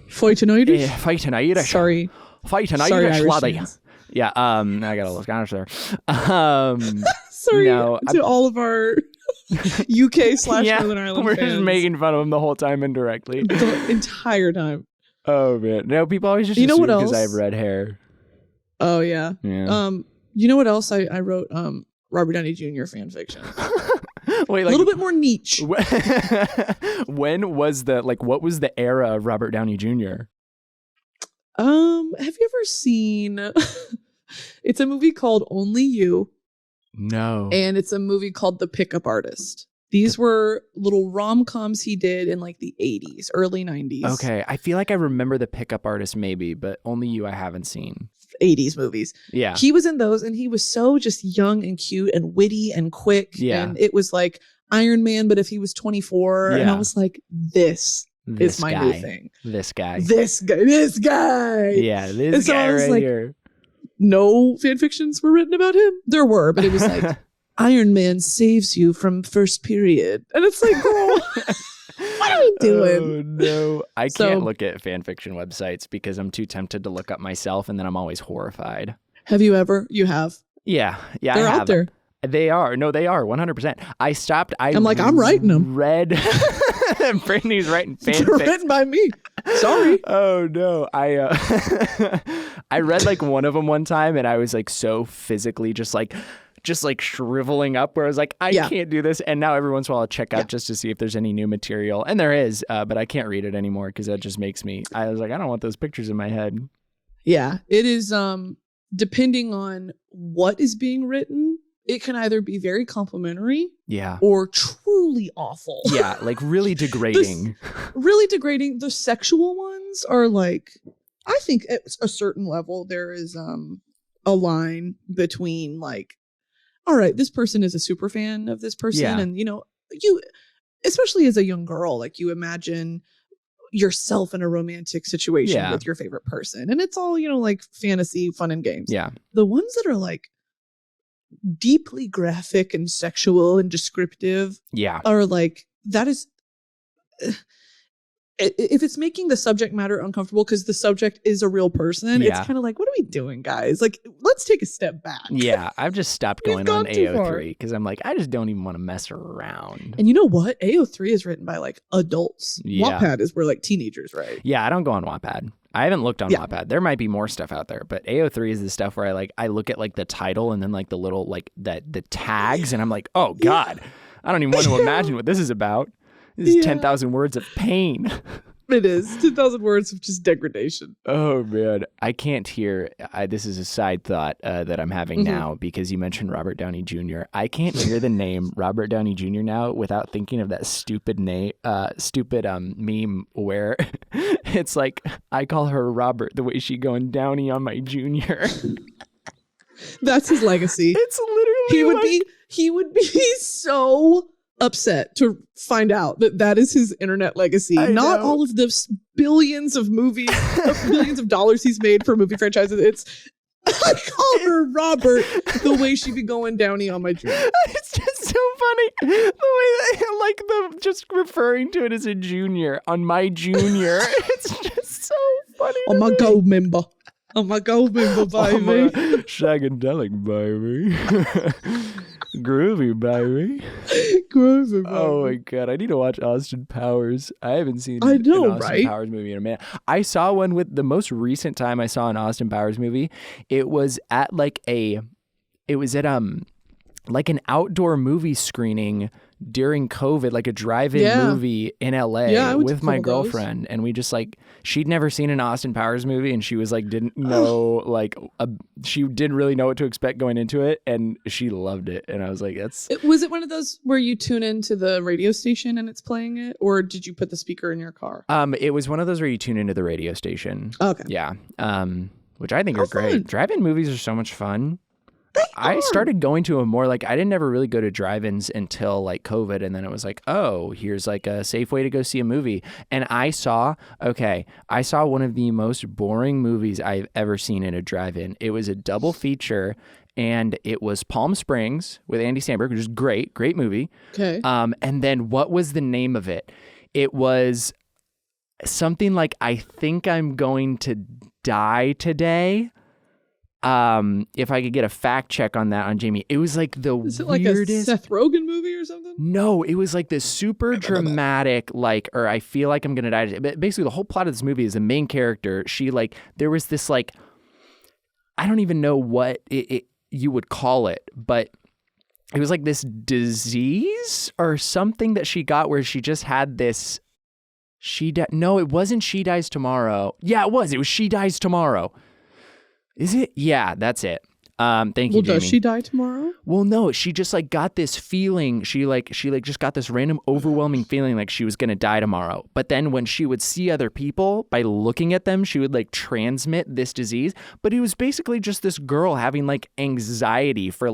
Fighting Irish?
Fighting Irish.
Sorry.
Fighting Irish laddie. Yeah, I got a little Scottish there.
Sorry to all of our UK / Northern Ireland
we're
fans.
just making fun of them the whole time indirectly.
The entire time.
Oh, man. No, people always just assume because I have red hair.
Oh, yeah. You know what else I wrote? Robert Downey Jr. fan fiction.
Wait,
a little bit more niche.
When was what was the era of Robert Downey Jr.?
Have you ever seen it's a movie called Only You?
No.
And it's a movie called The Pickup Artist. These were little rom-coms he did in like the 80s, early 90s.
Okay. I feel like I remember The Pickup Artist maybe, but Only You I haven't seen.
80s movies.
Yeah.
He was in those and he was so just young and cute and witty and quick.
Yeah.
And it was like Iron Man, but if he was 24. Yeah. And I was like, this is my new thing.
This guy.
Yeah, this guy right here. No fan fictions were written about him. There were, but it was like Iron Man saves you from first period. And it's like, girl, what are we doing?
Oh, no. I can't look at fan fiction websites because I'm too tempted to look up myself and then I'm always horrified.
Have you ever? You have?
Yeah.
They're out there.
They are. No, they are. 100%. I stopped.
I'm writing them.
Brittany's writing fanfic.
They're written by me. Sorry.
Oh, no. I read like one of them one time and I was like so physically just like shriveling up where I was like, I can't do this. And now every once in a while I'll check out just to see if there's any new material. And there is, but I can't read it anymore because that just makes me, I was like, I don't want those pictures in my head.
Yeah, it is, depending on what is being written, it can either be very complimentary or truly awful.
Yeah, like really degrading.
Really degrading. The sexual ones are like, I think at a certain level there is a line between like, all right, this person is a super fan of this person. And, you especially as a young girl, like you imagine yourself in a romantic situation with your favorite person. And it's all, like fantasy, fun and games.
Yeah.
The ones that are like deeply graphic and sexual and descriptive are like, that is, if it's making the subject matter uncomfortable because the subject is a real person, it's kind of like, what are we doing, guys? Like, let's take a step back.
Yeah, I've just stopped going on AO3 because I'm like, I just don't even want to mess around.
And you know what? AO3 is written by like adults. Wattpad is where like teenagers write.
Yeah, I don't go on Wattpad. I haven't looked on Wattpad. There might be more stuff out there, but AO3 is the stuff where I look at like the title and then like the little like the tags and I'm like, oh God, I don't even want to imagine what this is about. This is 10,000 words of pain.
It is 2,000 words of just degradation.
Oh man, I can't hear. This is a side thought that I'm having now because you mentioned Robert Downey Jr. I can't hear the name Robert Downey Jr. now without thinking of that stupid meme where it's like I call her Robert the way she going Downey on my junior.
That's his legacy.
It's literally
he would be so upset to find out that is his internet legacy. Not all of the billions of movies, billions of dollars he's made for movie franchises. It's I call her Robert the way she be going Downey on my junior.
It's just so funny the way that, like, the just referring to it as a junior on my junior. It's just so funny.
On my gold member. On my gold member, baby.
Shagadelic, baby. Groovy, baby.
Groovy, baby.
Oh my god, I need to watch Austin Powers. I haven't seen an Austin Powers movie in a minute. I saw one with the most recent time I saw an Austin Powers movie. It was at like an outdoor movie screening during COVID, like a drive-in movie in LA with my girlfriend. And we just like, she'd never seen an Austin Powers movie and she was like, didn't know, she didn't really know what to expect going into it. And she loved it. And I was like,
Was it one of those where you tune into the radio station and it's playing it? Or did you put the speaker in your car?
It was one of those where you tune into the radio station.
Okay.
Yeah. Which I think are great.
Fun.
Drive-in movies are so much fun. I started going to them more, like, I didn't ever really go to drive-ins until like COVID, and then it was like, oh, here's like a safe way to go see a movie. And I saw one of the most boring movies I've ever seen in a drive-in. It was a double feature, and it was Palm Springs with Andy Samberg, which is great movie.
Okay.
And then what was the name of it? It was something like, I think I'm going to die today. If I could get a fact check on that on Jamie, it was like
Is it like a Seth Rogen movie or something?
No, it was like this super dramatic, or I feel like I'm gonna die. But basically, the whole plot of this movie is the main character. She there was this I don't even know what you would call it, but it was like this disease or something that she got where she just had this. No, it wasn't She Dies Tomorrow. Yeah, it was. It was She Dies Tomorrow. Is it? Yeah, that's it. Thank you, Jamie.
Does she die tomorrow?
Well, no, she just got this feeling. She just got this random overwhelming feeling like she was going to die tomorrow. But then when she would see other people, by looking at them, she would transmit this disease. But it was basically just this girl having anxiety for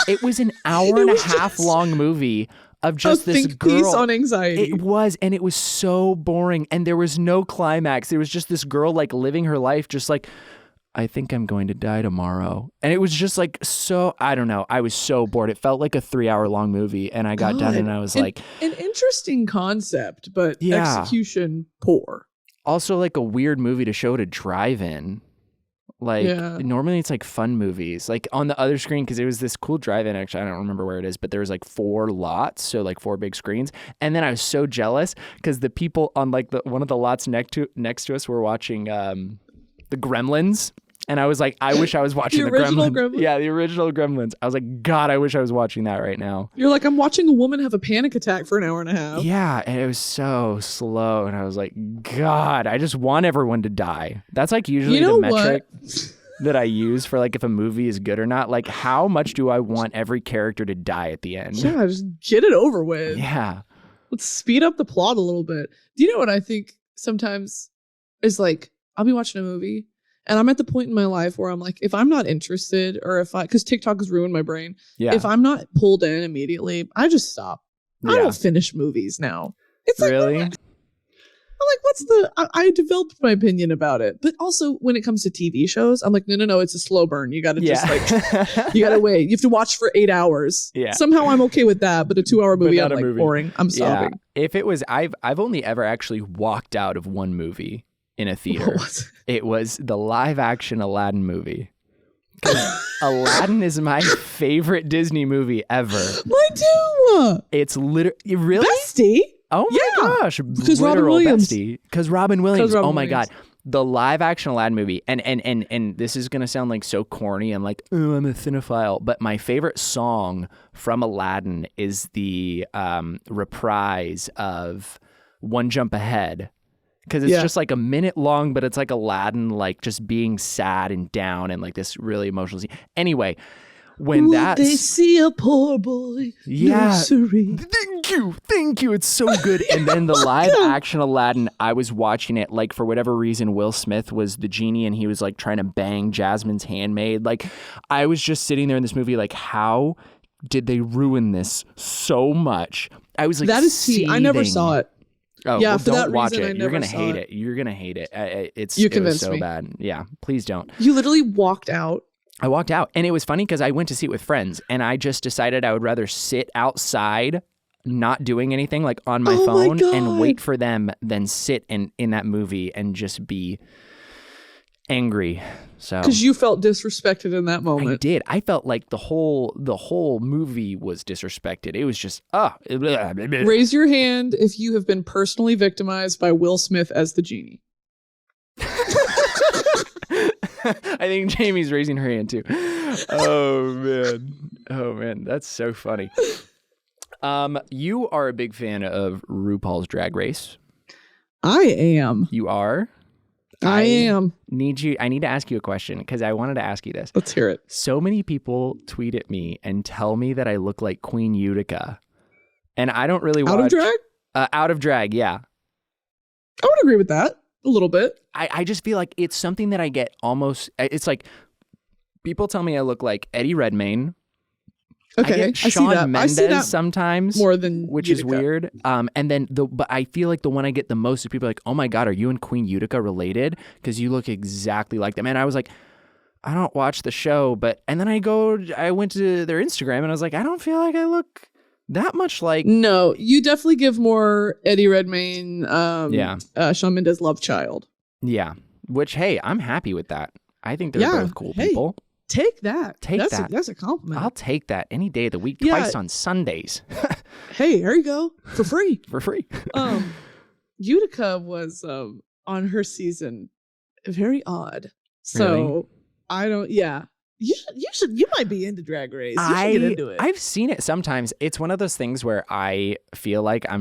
it was an hour and a half long movie of just this girl
piece on anxiety.
It was, and it was so boring. And there was no climax. There was just this girl living her life just I think I'm going to die tomorrow. And it was just so, I don't know. I was so bored. It felt like a 3-hour long movie. And I got done and I was
an interesting concept, but execution poor.
Also a weird movie to show to drive-in. Normally it's fun movies. On the other screen, because it was this cool drive-in, actually, I don't remember where it is, but there was 4 lots, so 4 big screens. And then I was so jealous because the people on one of the lots next to us were watching the Gremlins. And I was like, I wish I was watching the Gremlins. Yeah, the original Gremlins. I was like, God, I wish I was watching that right now.
You're like, I'm watching a woman have a panic attack for an hour and a half.
Yeah, and it was so slow. And I was like, God, I just want everyone to die. That's usually the metric that I use for if a movie is good or not. How much do I want every character to die at the end?
Yeah, just get it over with.
Yeah.
Let's speed up the plot a little bit. Do you know what I think sometimes is I'll be watching a movie and I'm at the point in my life where I'm if I'm not interested or because TikTok has ruined my brain.
Yeah.
If I'm not pulled in immediately, I just stop. Yeah. I don't finish movies now. It's
really?
I'm I developed my opinion about it. But also when it comes to TV shows, I'm no, it's a slow burn. You got to just you got to wait. You have to watch for 8 hours.
Yeah.
I'm okay with that. But a 2-hour movie, I'm boring. I'm sobbing.
If it was, I've only ever actually walked out of one movie in a theater. It was the live action Aladdin movie. Aladdin is my favorite Disney movie ever.
Mine too.
It's literally really
bestie.
Oh my gosh,
because Robin Williams.
Because Robin Williams. Oh my God, the live action Aladdin movie. And this is gonna sound so corny. I'm I'm a cinephile, but my favorite song from Aladdin is the reprise of One Jump Ahead. Because it's just like a minute long, but it's like Aladdin, like just being sad and down and like this really emotional scene. Anyway, when
they see a poor boy. Nursery.
Thank you. It's so good. And then the live action Aladdin, I was watching it like for whatever reason, Will Smith was the genie and he was like trying to bang Jasmine's handmaid. Like I was just sitting there in this movie like, how did they ruin this so much? I was like,
that is seething. I never saw it.
Oh,
yeah,
well,
for
don't
that
watch
reason,
it. You're gonna hate it. You're gonna hate it. It was so bad. Yeah, please don't.
You literally walked out.
I walked out, and it was funny because I went to see it with friends, and I just decided I would rather sit outside, not doing anything, like on my phone, and wait for them than sit in that movie and just be angry. So
because you felt disrespected in that moment.
I did. I felt like the whole movie was disrespected. It was just
Raise your hand if you have been personally victimized by Will Smith as the genie.
I think Jamie's raising her hand too. Oh man, that's so funny. You are a big fan of RuPaul's Drag Race.
I am.
You are?
I am.
I need to ask you a question because I wanted to ask you this.
Let's hear it.
So many people tweet at me and tell me that I look like Queen Utica. And I don't really watch...
Out of drag?
Out of drag, yeah.
I would agree with that a little bit.
I just feel like it's something that I get almost... It's like people tell me I look like Eddie Redmayne.
Okay,
I get Shawn Mendes sometimes,
more than
which
Utica.
is weird. And then but I feel like the one I get the most is people are like, "Oh my God, are you and Queen Utica related? Because you look exactly like them." And I was like, I don't watch the show, and then I went to their Instagram and I was like, I don't feel like I look that much like.
No, you definitely give more Eddie Redmayne, Shawn Mendes love child.
Yeah, which hey, I'm happy with that. I think they're both cool people.
Take that. That's a compliment.
I'll take that any day of the week, twice on Sundays.
Hey, here you go. For free.
For free.
Utica was on her season very odd. So
really?
I don't you might be into Drag Race. You should get into it.
I've seen it sometimes. It's one of those things where I feel like I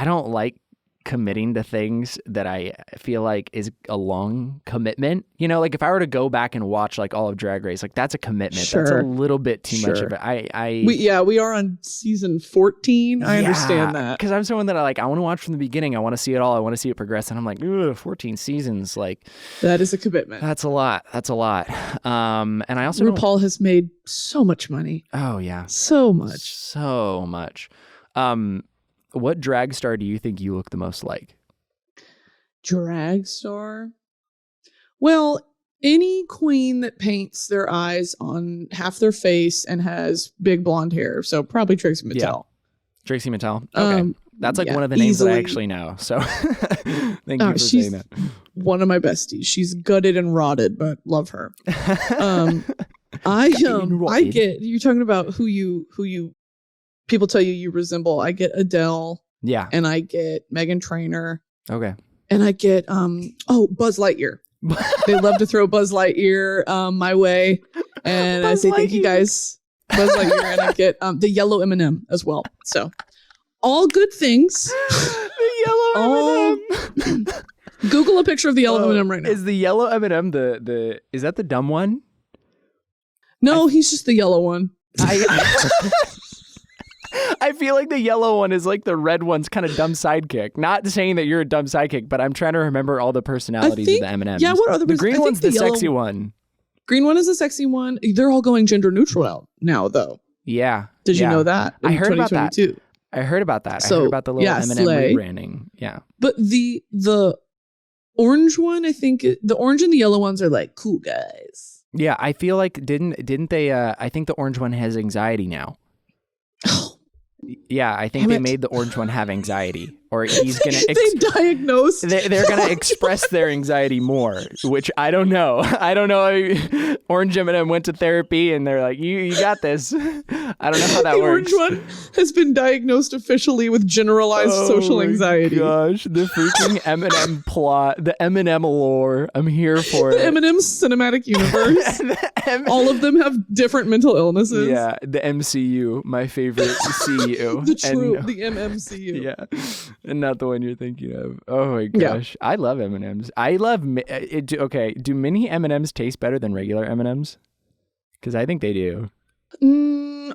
don't like committing to things that I feel like is a long commitment. You know, like if I were to go back and watch like all of Drag Race, like that's a commitment.
Sure.
That's a little bit too much of it.
We are on season 14. I understand that.
Because I'm someone that I want to watch from the beginning. I want to see it all. I want to see it progress. And I'm like, 14 seasons. Like
that is a commitment.
That's a lot. And I also
RuPaul has made so much money.
Oh yeah.
So much.
What drag star do you think you look the most like?
Drag star? Well, any queen that paints their eyes on half their face and has big blonde hair. So probably Trixie Mattel.
Yeah. Trixie Mattel? Okay. That's like one of the names that I actually know. So thank you for saying that.
One of my besties. She's gutted and rotted, but love her. I get, you're talking about who you people tell you resemble. I get Adele.
Yeah.
And I get Meghan Trainor.
Okay.
And I get Buzz Lightyear. They love to throw Buzz Lightyear my way. And I say thank you guys. Buzz Lightyear. And I get the yellow M&M as well. So all good things.
The yellow M&M.
Google a picture of the yellow M&M right now.
Is the yellow M&M is that the dumb one?
No, he's just the yellow one.
I feel like the yellow one is like the red one's kind of dumb sidekick. Not saying that you're a dumb sidekick, but I'm trying to remember all the personalities of the M&Ms.
Yeah, what other?
The green one's the sexy one.
Green one is the sexy one. They're all going gender neutral now, though.
Yeah.
Did you know that?
I heard about that. I heard about that.
So,
I heard about the little M&M rebranding. Yeah.
But the orange one, I think the orange and the yellow ones are like cool guys.
Yeah, I feel like didn't they? I think the orange one has anxiety now. Yeah, I think they made the orange one have anxiety, or he's gonna.
They diagnosed.
They're gonna express their anxiety more, which I don't know. I don't know. Orange M&M went to therapy, and they're like, "You got this." I don't know how that works.
The orange one has been diagnosed officially with generalized social anxiety.
Gosh, the freaking M&M plot, the M&M lore. I'm here for it.
The M&M cinematic universe. All of them have different mental illnesses.
Yeah, the MCU, my favorite CU.
The MMCU.
Yeah. And not the one you're thinking of. Oh my gosh. I love M&Ms. I love okay, do mini M&Ms taste better than regular M&Ms? Because I think they do.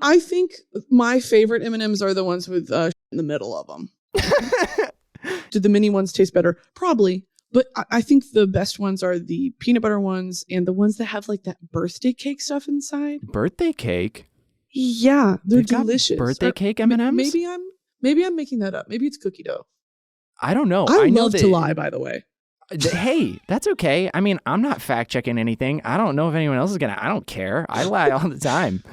I think my favorite M&Ms are the ones with in the middle of them. Do the mini ones taste better? Probably. But I think the best ones are the peanut butter ones and the ones that have like that birthday cake stuff inside.
Birthday cake?
Yeah, they're delicious.
Birthday cake M&Ms?
Maybe I'm making that up. Maybe it's cookie dough.
I don't know.
I love to lie, by the way.
Hey, that's okay. I mean, I'm not fact checking anything. I don't know if anyone else is gonna. I don't care. I lie all the time.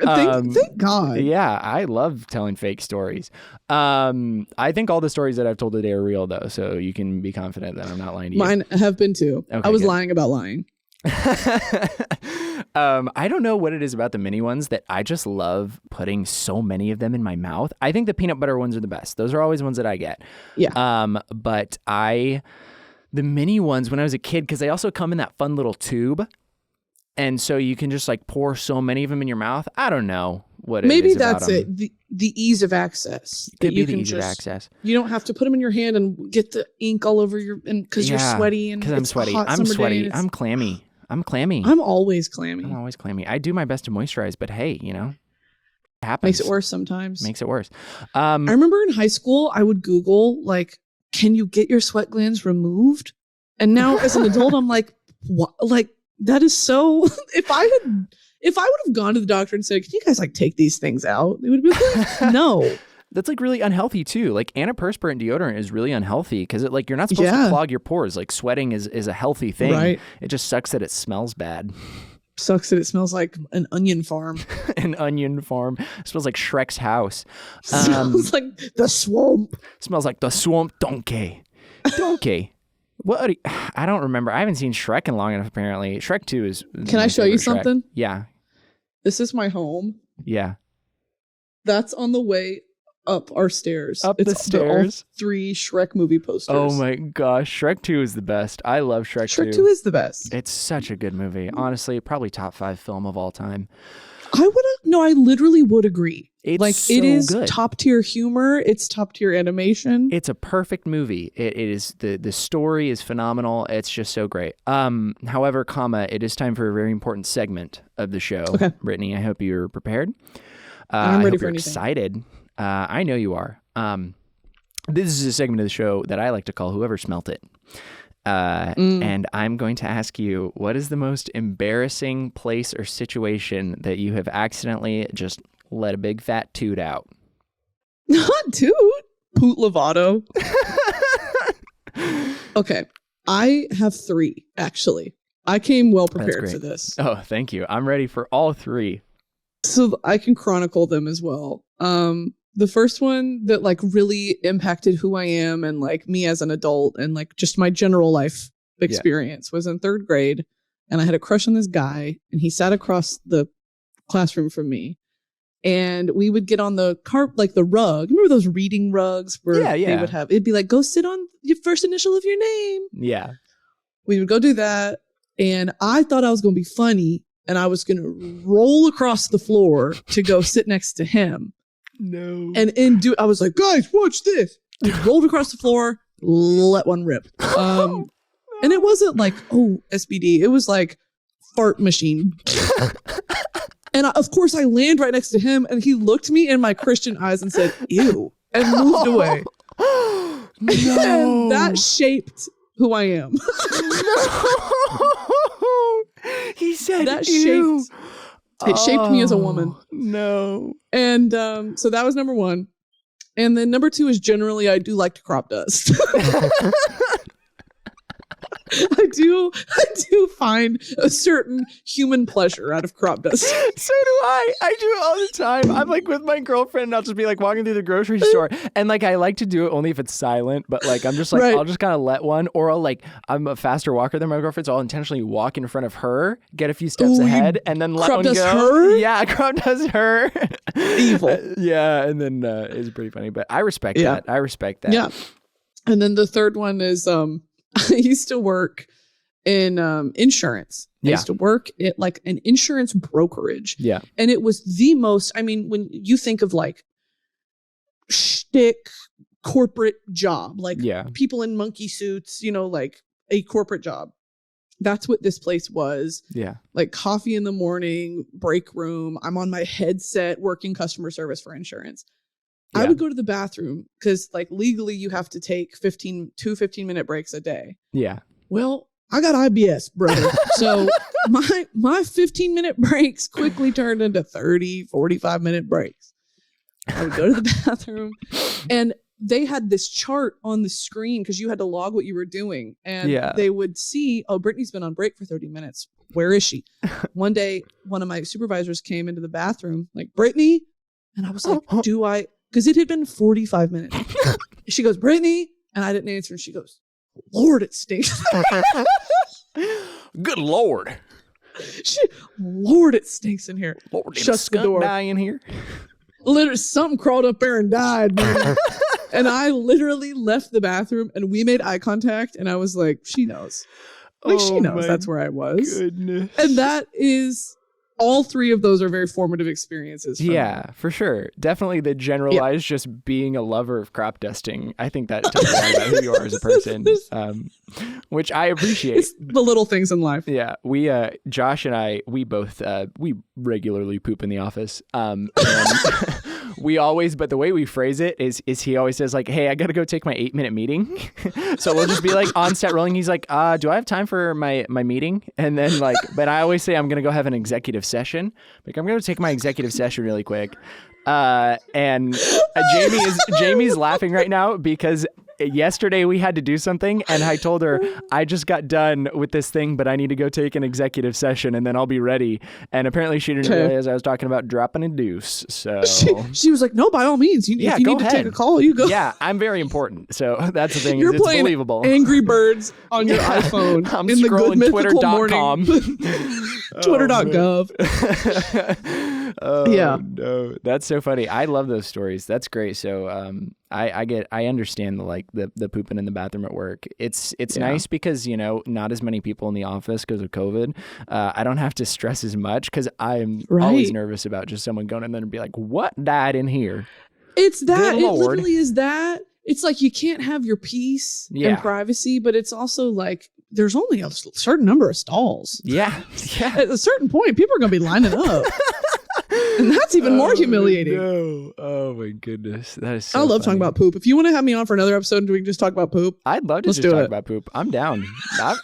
Thank God.
Yeah, I love telling fake stories. I think all the stories that I've told today are real, though, so you can be confident that I'm not lying to you.
Mine have been too.
Okay,
I was lying about lying.
I don't know what it is about the mini ones that I just love putting so many of them in my mouth. I think the peanut butter ones are the best. Those are always ones that I get.
Yeah.
But the mini ones when I was a kid, because they also come in that fun little tube. And so you can just like pour so many of them in your mouth. I don't know what it
Maybe
is about
that's
them.
it. The ease of access.
Could be the ease of access.
You don't have to put them in your hand and get the ink all over your, and because you're sweaty and
because I'm sweaty. I'm sweaty. I'm clammy. I'm
always clammy.
I'm always clammy. I do my best to moisturize, but hey, you know, it happens.
Makes it worse sometimes.
Makes it worse.
I remember in high school, I would Google like, can you get your sweat glands removed? And now as an adult, I'm like, what? Like that is so. If I would have gone to the doctor and said, can you guys like take these things out? They would be like, no.
That's like really unhealthy too. Like antiperspirant deodorant is really unhealthy because like you're not supposed to clog your pores. Like sweating is a healthy thing.
Right.
It just sucks that it smells bad.
Sucks that it smells like an onion farm.
An onion farm. It smells like Shrek's house.
Smells like the swamp.
Smells like the swamp donkey. Donkey. What? I don't remember. I haven't seen Shrek in long enough. Apparently, Shrek 2 is.
Can I show you something?
Shrek. Yeah.
This is my home.
Yeah.
That's on the way up our stairs.
Up the stairs.
All 3 Shrek movie posters.
Oh my gosh, Shrek 2 is the best. I love Shrek 2.
Shrek 2 is the best.
It's such a good movie. Honestly, probably top 5 film of all time.
I literally would agree.
It's
like
so
it is
good.
Top tier humor. It's top tier animation.
It's a perfect movie. It is the story is phenomenal. It's just so great. However, it is time for a very important segment of the show.
Okay.
Brittany, I hope you're prepared.
I'm ready for
you're
anything.
Excited. I know you are. This is a segment of the show that I like to call Whoever Smelt It. And I'm going to ask you, what is the most embarrassing place or situation that you have accidentally just let a big fat toot out?
Not toot. Poot Lovato. Okay. I have 3, actually. I came well prepared for this.
Oh, thank you. I'm ready for all 3.
So I can chronicle them as well. The first one that like really impacted who I am and like me as an adult and like just my general life experience was in 3rd grade. And I had a crush on this guy and he sat across the classroom from me. And we would get on the like the rug. Remember those reading rugs where they would have, it'd be like, go sit on your first initial of your name.
Yeah. We
would go do that. And I thought I was going to be funny and I was going to roll across the floor to go sit next to him.
No.
And I was like, guys, watch this. I rolled across the floor, let one rip. And it wasn't like, oh, SBD. It was like fart machine. And of course I land right next to him and he looked me in my Christian eyes and said, ew, and moved away.
No.
And that shaped who I am.
No. He said
that
ew.
It shaped me as a woman.
No.
And so that was number 1. And then number 2 is generally I do like to crop dust. I do find a certain human pleasure out of crop dust.
So do I. I do it all the time. I'm like with my girlfriend and I'll just be like walking through the grocery store and like I like to do it only if it's silent, but like I'm just like I'll just kind of let one, or I'm a faster walker than my girlfriend, so I'll intentionally walk in front of her, get a few steps ahead, and then let one go.
Her?
Yeah, crop dust her.
Evil.
Yeah, and then it's pretty funny, but I respect that. I respect that.
Yeah. And then the third one is I used to work in insurance. I used to work at like an insurance brokerage.
Yeah.
And it was the most, I mean, when you think of like shtick, corporate job, like people in monkey suits, like a corporate job. That's what this place was.
Yeah.
Like coffee in the morning, break room. I'm on my headset working customer service for insurance. Yeah. I would go to the bathroom because like legally you have to take 2 15-minute breaks a day.
Yeah.
Well, I got IBS, brother. So my 15-minute breaks quickly turned into 30, 45-minute breaks. I would go to the bathroom and they had this chart on the screen because you had to log what you were doing. And they would see, oh, Brittany's been on break for 30 minutes. Where is she? One day, one of my supervisors came into the bathroom like, Brittany? And I was like, because it had been 45 minutes. She goes, Brittany? And I didn't answer. And she goes, Lord, it stinks.
Good Lord.
Lord, it stinks in here.
Lord, shuts the door. Die in here.
Literally, something crawled up there and died, man. And I literally left the bathroom and we made eye contact. And I was like, she knows. Like, she knows that's where I was.
Goodness.
And that is... all three of those are very formative experiences.
Yeah, for sure. Definitely the generalized just being a lover of crop dusting. I think that tells a lot about who you are as a person, which I appreciate.
It's the little things in life.
Yeah. We, Josh and I, we both, we regularly poop in the office. And we always, but the way we phrase it is he always says like, hey, I got to go take my 8-minute meeting. So we'll just be like on set rolling. He's like, do I have time for my meeting? And then like, but I always say I'm going to go have an executive session. Like I'm going to take my executive session really quick. And Jamie's laughing right now because yesterday we had to do something and I told her I just got done with this thing, but I need to go take an executive session and then I'll be ready. And apparently she didn't realize I was talking about dropping a deuce. So
she was like, no, by all means, if you need to take a call, you go.
Yeah, I'm very important. So that's the thing.
You're
it's
playing
believable.
Angry Birds on your iPhone.
I'm
in
scrolling
the good
Twitter.com.
Twitter.gov.
Oh, yeah. No, that's so funny. I love those stories. That's great. So I understand the pooping in the bathroom at work. It's nice because, not as many people in the office because of COVID. I don't have to stress as much because I'm always nervous about just someone going in there and be like, what died in here?
It's that. It literally is that. It's like you can't have your peace and privacy, but it's also like there's only a certain number of stalls.
Yeah.
At a certain point, people are going to be lining up. And that's even more humiliating.
No. Oh my goodness. That is so
I love talking about poop. If you want to have me on for another episode and we can just talk about poop,
I'd love to just talk about poop. I'm down.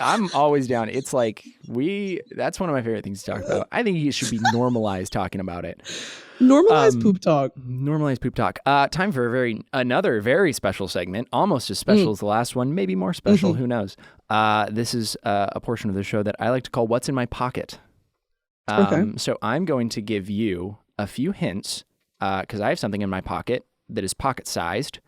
I'm always down. It's like that's one of my favorite things to talk about. I think it should be normalized talking about it.
Normalized poop talk.
Normalized poop talk. Time for another very special segment, almost as special as the last one, maybe more special. Who knows? This is a portion of the show that I like to call "What's in My Pocket." So I'm going to give you a few hints because I have something in my pocket that is pocket-sized.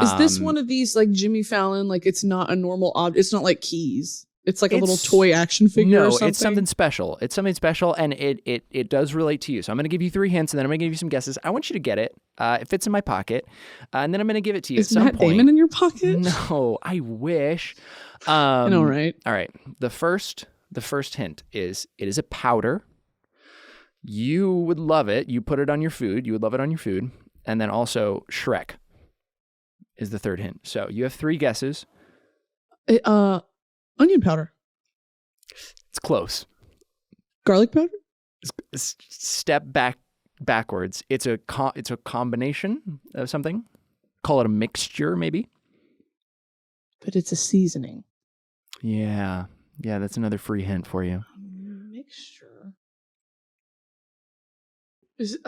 Is this one of these like Jimmy Fallon? Like it's not a normal object. It's not like keys. It's like a little toy action figure or something?
No, it's something special. It's something special, and it does relate to you. So I'm going to give you 3 hints, and then I'm going to give you some guesses. I want you to get it. It fits in my pocket, and then I'm going to give it to you at some point.
Is Matt Damon in your pocket?
No, I wish.
I know, right?
All right. The first hint is it is a powder. You would love it. You put it on your food. You would love it on your food. And then also Shrek is the third hint. So you have 3 guesses.
Onion powder.
It's close.
Garlic powder?
Step backwards. It's a combination of something. Call it a mixture, maybe.
But it's a seasoning.
Yeah. Yeah, that's another free hint for you.
Mixture. Is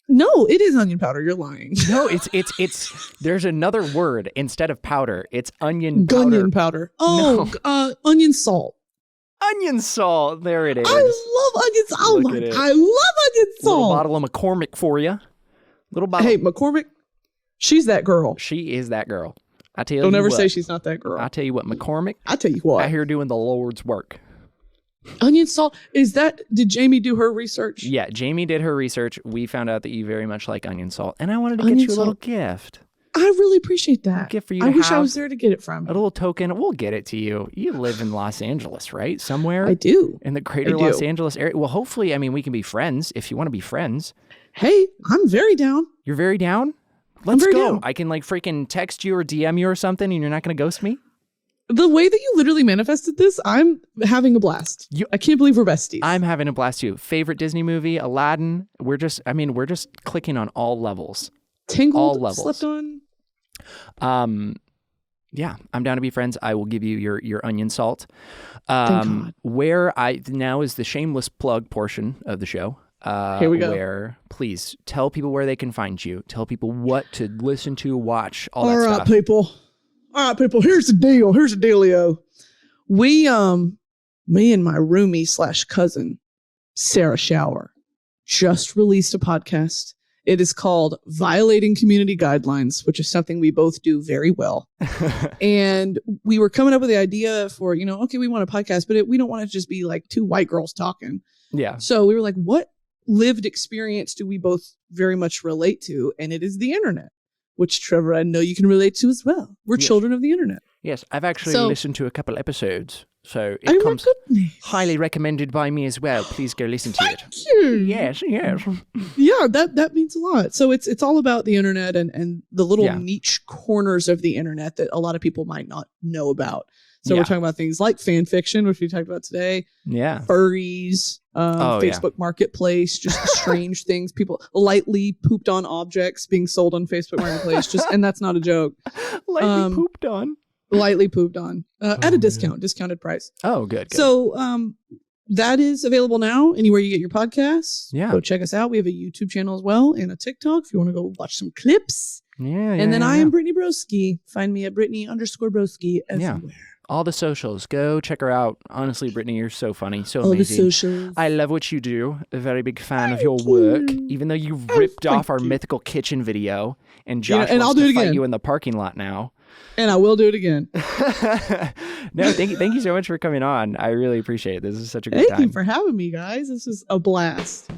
no, it is onion powder. You're lying.
No, it's there's another word instead of powder. It's onion powder.
Onion powder. Oh, no. Onion salt.
Onion salt. There it is.
I love onion salt. Oh my God. I love onion salt.
Little bottle of McCormick for you. Little bottle.
Hey, McCormick. She's that girl.
She is that girl. I tell you.
Don't ever say she's not that girl.
I tell you what, McCormick.
I tell you what.
Out here doing the Lord's work.
Onion salt, did Jamie do her research?
Yeah, Jamie did her research. We found out that you very much like onion salt, and I wanted to get you a little gift.
I really appreciate that.
A gift for you.
I wish I was there to get it from.
A little token. We'll get it to you. You live in Los Angeles, right? Somewhere?
I do.
In the greater Los Angeles area. Well, hopefully, we can be friends if you want to be friends.
Hey, I'm very down.
You're very down? Let's
very
go.
down.
I can like freaking text you or DM you or something and you're not going to ghost me?
The way that you literally manifested this, I'm having a blast. I can't believe we're besties.
I'm having a blast too. Favorite Disney movie, Aladdin. We're just clicking on all levels.
Tingled,
all levels.
Slept on.
Yeah, I'm down to be friends. I will give you your onion salt.
Thank God.
Where now is the shameless plug portion of the show.
Here we go.
Where, please, tell people where they can find you. Tell people what to listen to, watch, all that
All right,
stuff.
people. All right, people. Here's the deal. Here's the dealio. We, me and my roomie / cousin, Sarah Shower, just released a podcast. It is called Violating Community Guidelines, which is something we both do very well. And we were coming up with the idea for, okay, we want a podcast, but we don't want it to just be like two white girls talking.
Yeah.
So we were like, what lived experience do we both very much relate to? And it is the internet, which, Trevor, I know you can relate to as well. We're children of the internet.
Yes, I've actually listened to a couple episodes. So it
Oh
comes
my goodness.
highly recommended by me as well. Please go listen to it.
Thank you.
Yes.
Yeah, that means a lot. So it's all about the internet and the little niche corners of the internet that a lot of people might not know about. So we're talking about things like fan fiction, which we talked about today.
Yeah.
Furries, Facebook Marketplace, just strange things. People lightly pooped on objects being sold on Facebook Marketplace. And that's not a joke.
Lightly pooped on.
Lightly pooped on at a discounted price.
Oh, good.
So that is available now anywhere you get your podcasts.
Yeah.
Go check us out. We have a YouTube channel as well and a TikTok if you want to go watch some clips.
Yeah.
And then I am Brittany Broski. Find me at Brittany_Broski everywhere.
Yeah. All the socials. Go check her out. Honestly, Brittany, you're so funny. So
All
amazing.
the socials.
I love what you do. A very big fan of your work. Even though you ripped off our
you.
Mythical kitchen video and Josh
and
wants
I'll do
to
it
fight
again.
you in the parking lot now.
And I will do it again.
No, thank you so much for coming on. I really appreciate it. This is such a good time.
Thank you for having me, guys. This is a blast.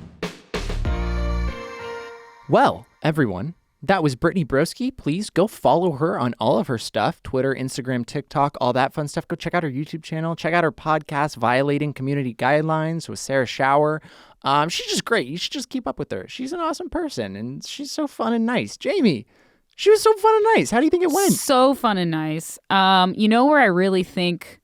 Well, everyone, that was Brittany Broski. Please go follow her on all of her stuff, Twitter, Instagram, TikTok, all that fun stuff. Go check out her YouTube channel. Check out her podcast, Violating Community Guidelines with Sarah Shower. She's just great. You should just keep up with her. She's an awesome person, and she's so fun and nice. Jamie, she was so fun and nice. How do you think it went?
So fun and nice. Where I really think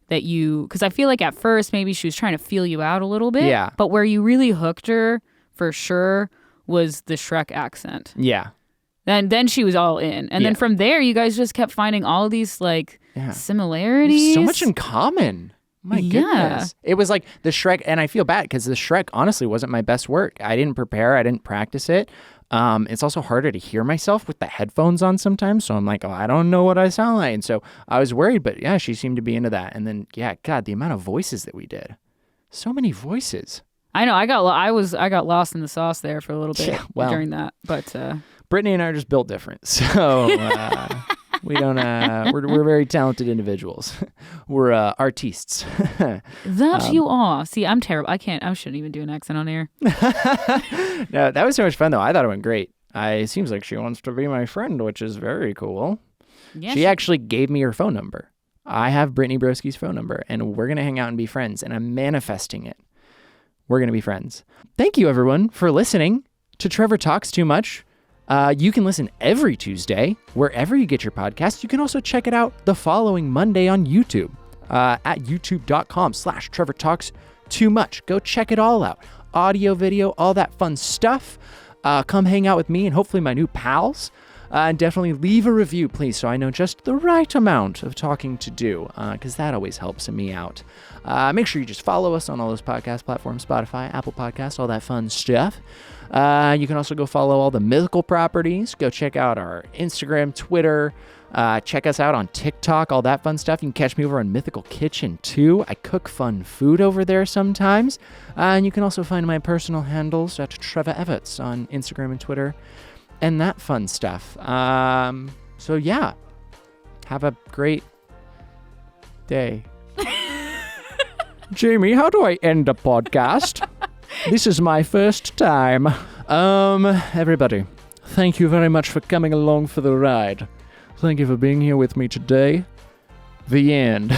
that because I feel like at first maybe she was trying to feel you out a little bit.
Yeah.
But where you really hooked her for sure was the Shrek accent.
Yeah.
Then she was all in. And then from there, you guys just kept finding all these similarities.
So much in common. My goodness. It was like the Shrek, and I feel bad because the Shrek honestly wasn't my best work. I didn't prepare. I didn't practice it. It's also harder to hear myself with the headphones on sometimes. So I'm like, I don't know what I sound like. And so I was worried, but yeah, she seemed to be into that. And then, God, the amount of voices that we did. So many voices.
I know. I got lost in the sauce there for a little bit during that. But
Brittany and I are just built different. So we don't, we're very talented individuals. We're artistes.
That you are. See, I'm terrible. I shouldn't even do an accent on air.
No, that was so much fun though. I thought it went great. It seems like she wants to be my friend, which is very cool. Yeah, she actually gave me her phone number. I have Brittany Broski's phone number and we're going to hang out and be friends, and I'm manifesting it. We're going to be friends. Thank you everyone for listening to Trevor Talks Too Much. You can listen every Tuesday, wherever you get your podcast. You can also check it out the following Monday on YouTube, at youtube.com/Trevor Talks Too Much. Go check it all out. Audio, video, all that fun stuff. Come hang out with me and hopefully my new pals. And definitely leave a review, please, so I know just the right amount of talking to do, because that always helps me out. Make sure you just follow us on all those podcast platforms, Spotify, Apple Podcasts, all that fun stuff. You can also go follow all the Mythical properties. Go check out our Instagram, Twitter. Check us out on TikTok, all that fun stuff. You can catch me over on Mythical Kitchen, too. I cook fun food over there sometimes. And you can also find my personal handles at Trevor Everts on Instagram and Twitter. And that fun stuff. So yeah, have a great day. Jamie, how do I end a podcast? This is my first time. Everybody, thank you very much for coming along for the ride. Thank you for being here with me today. The end.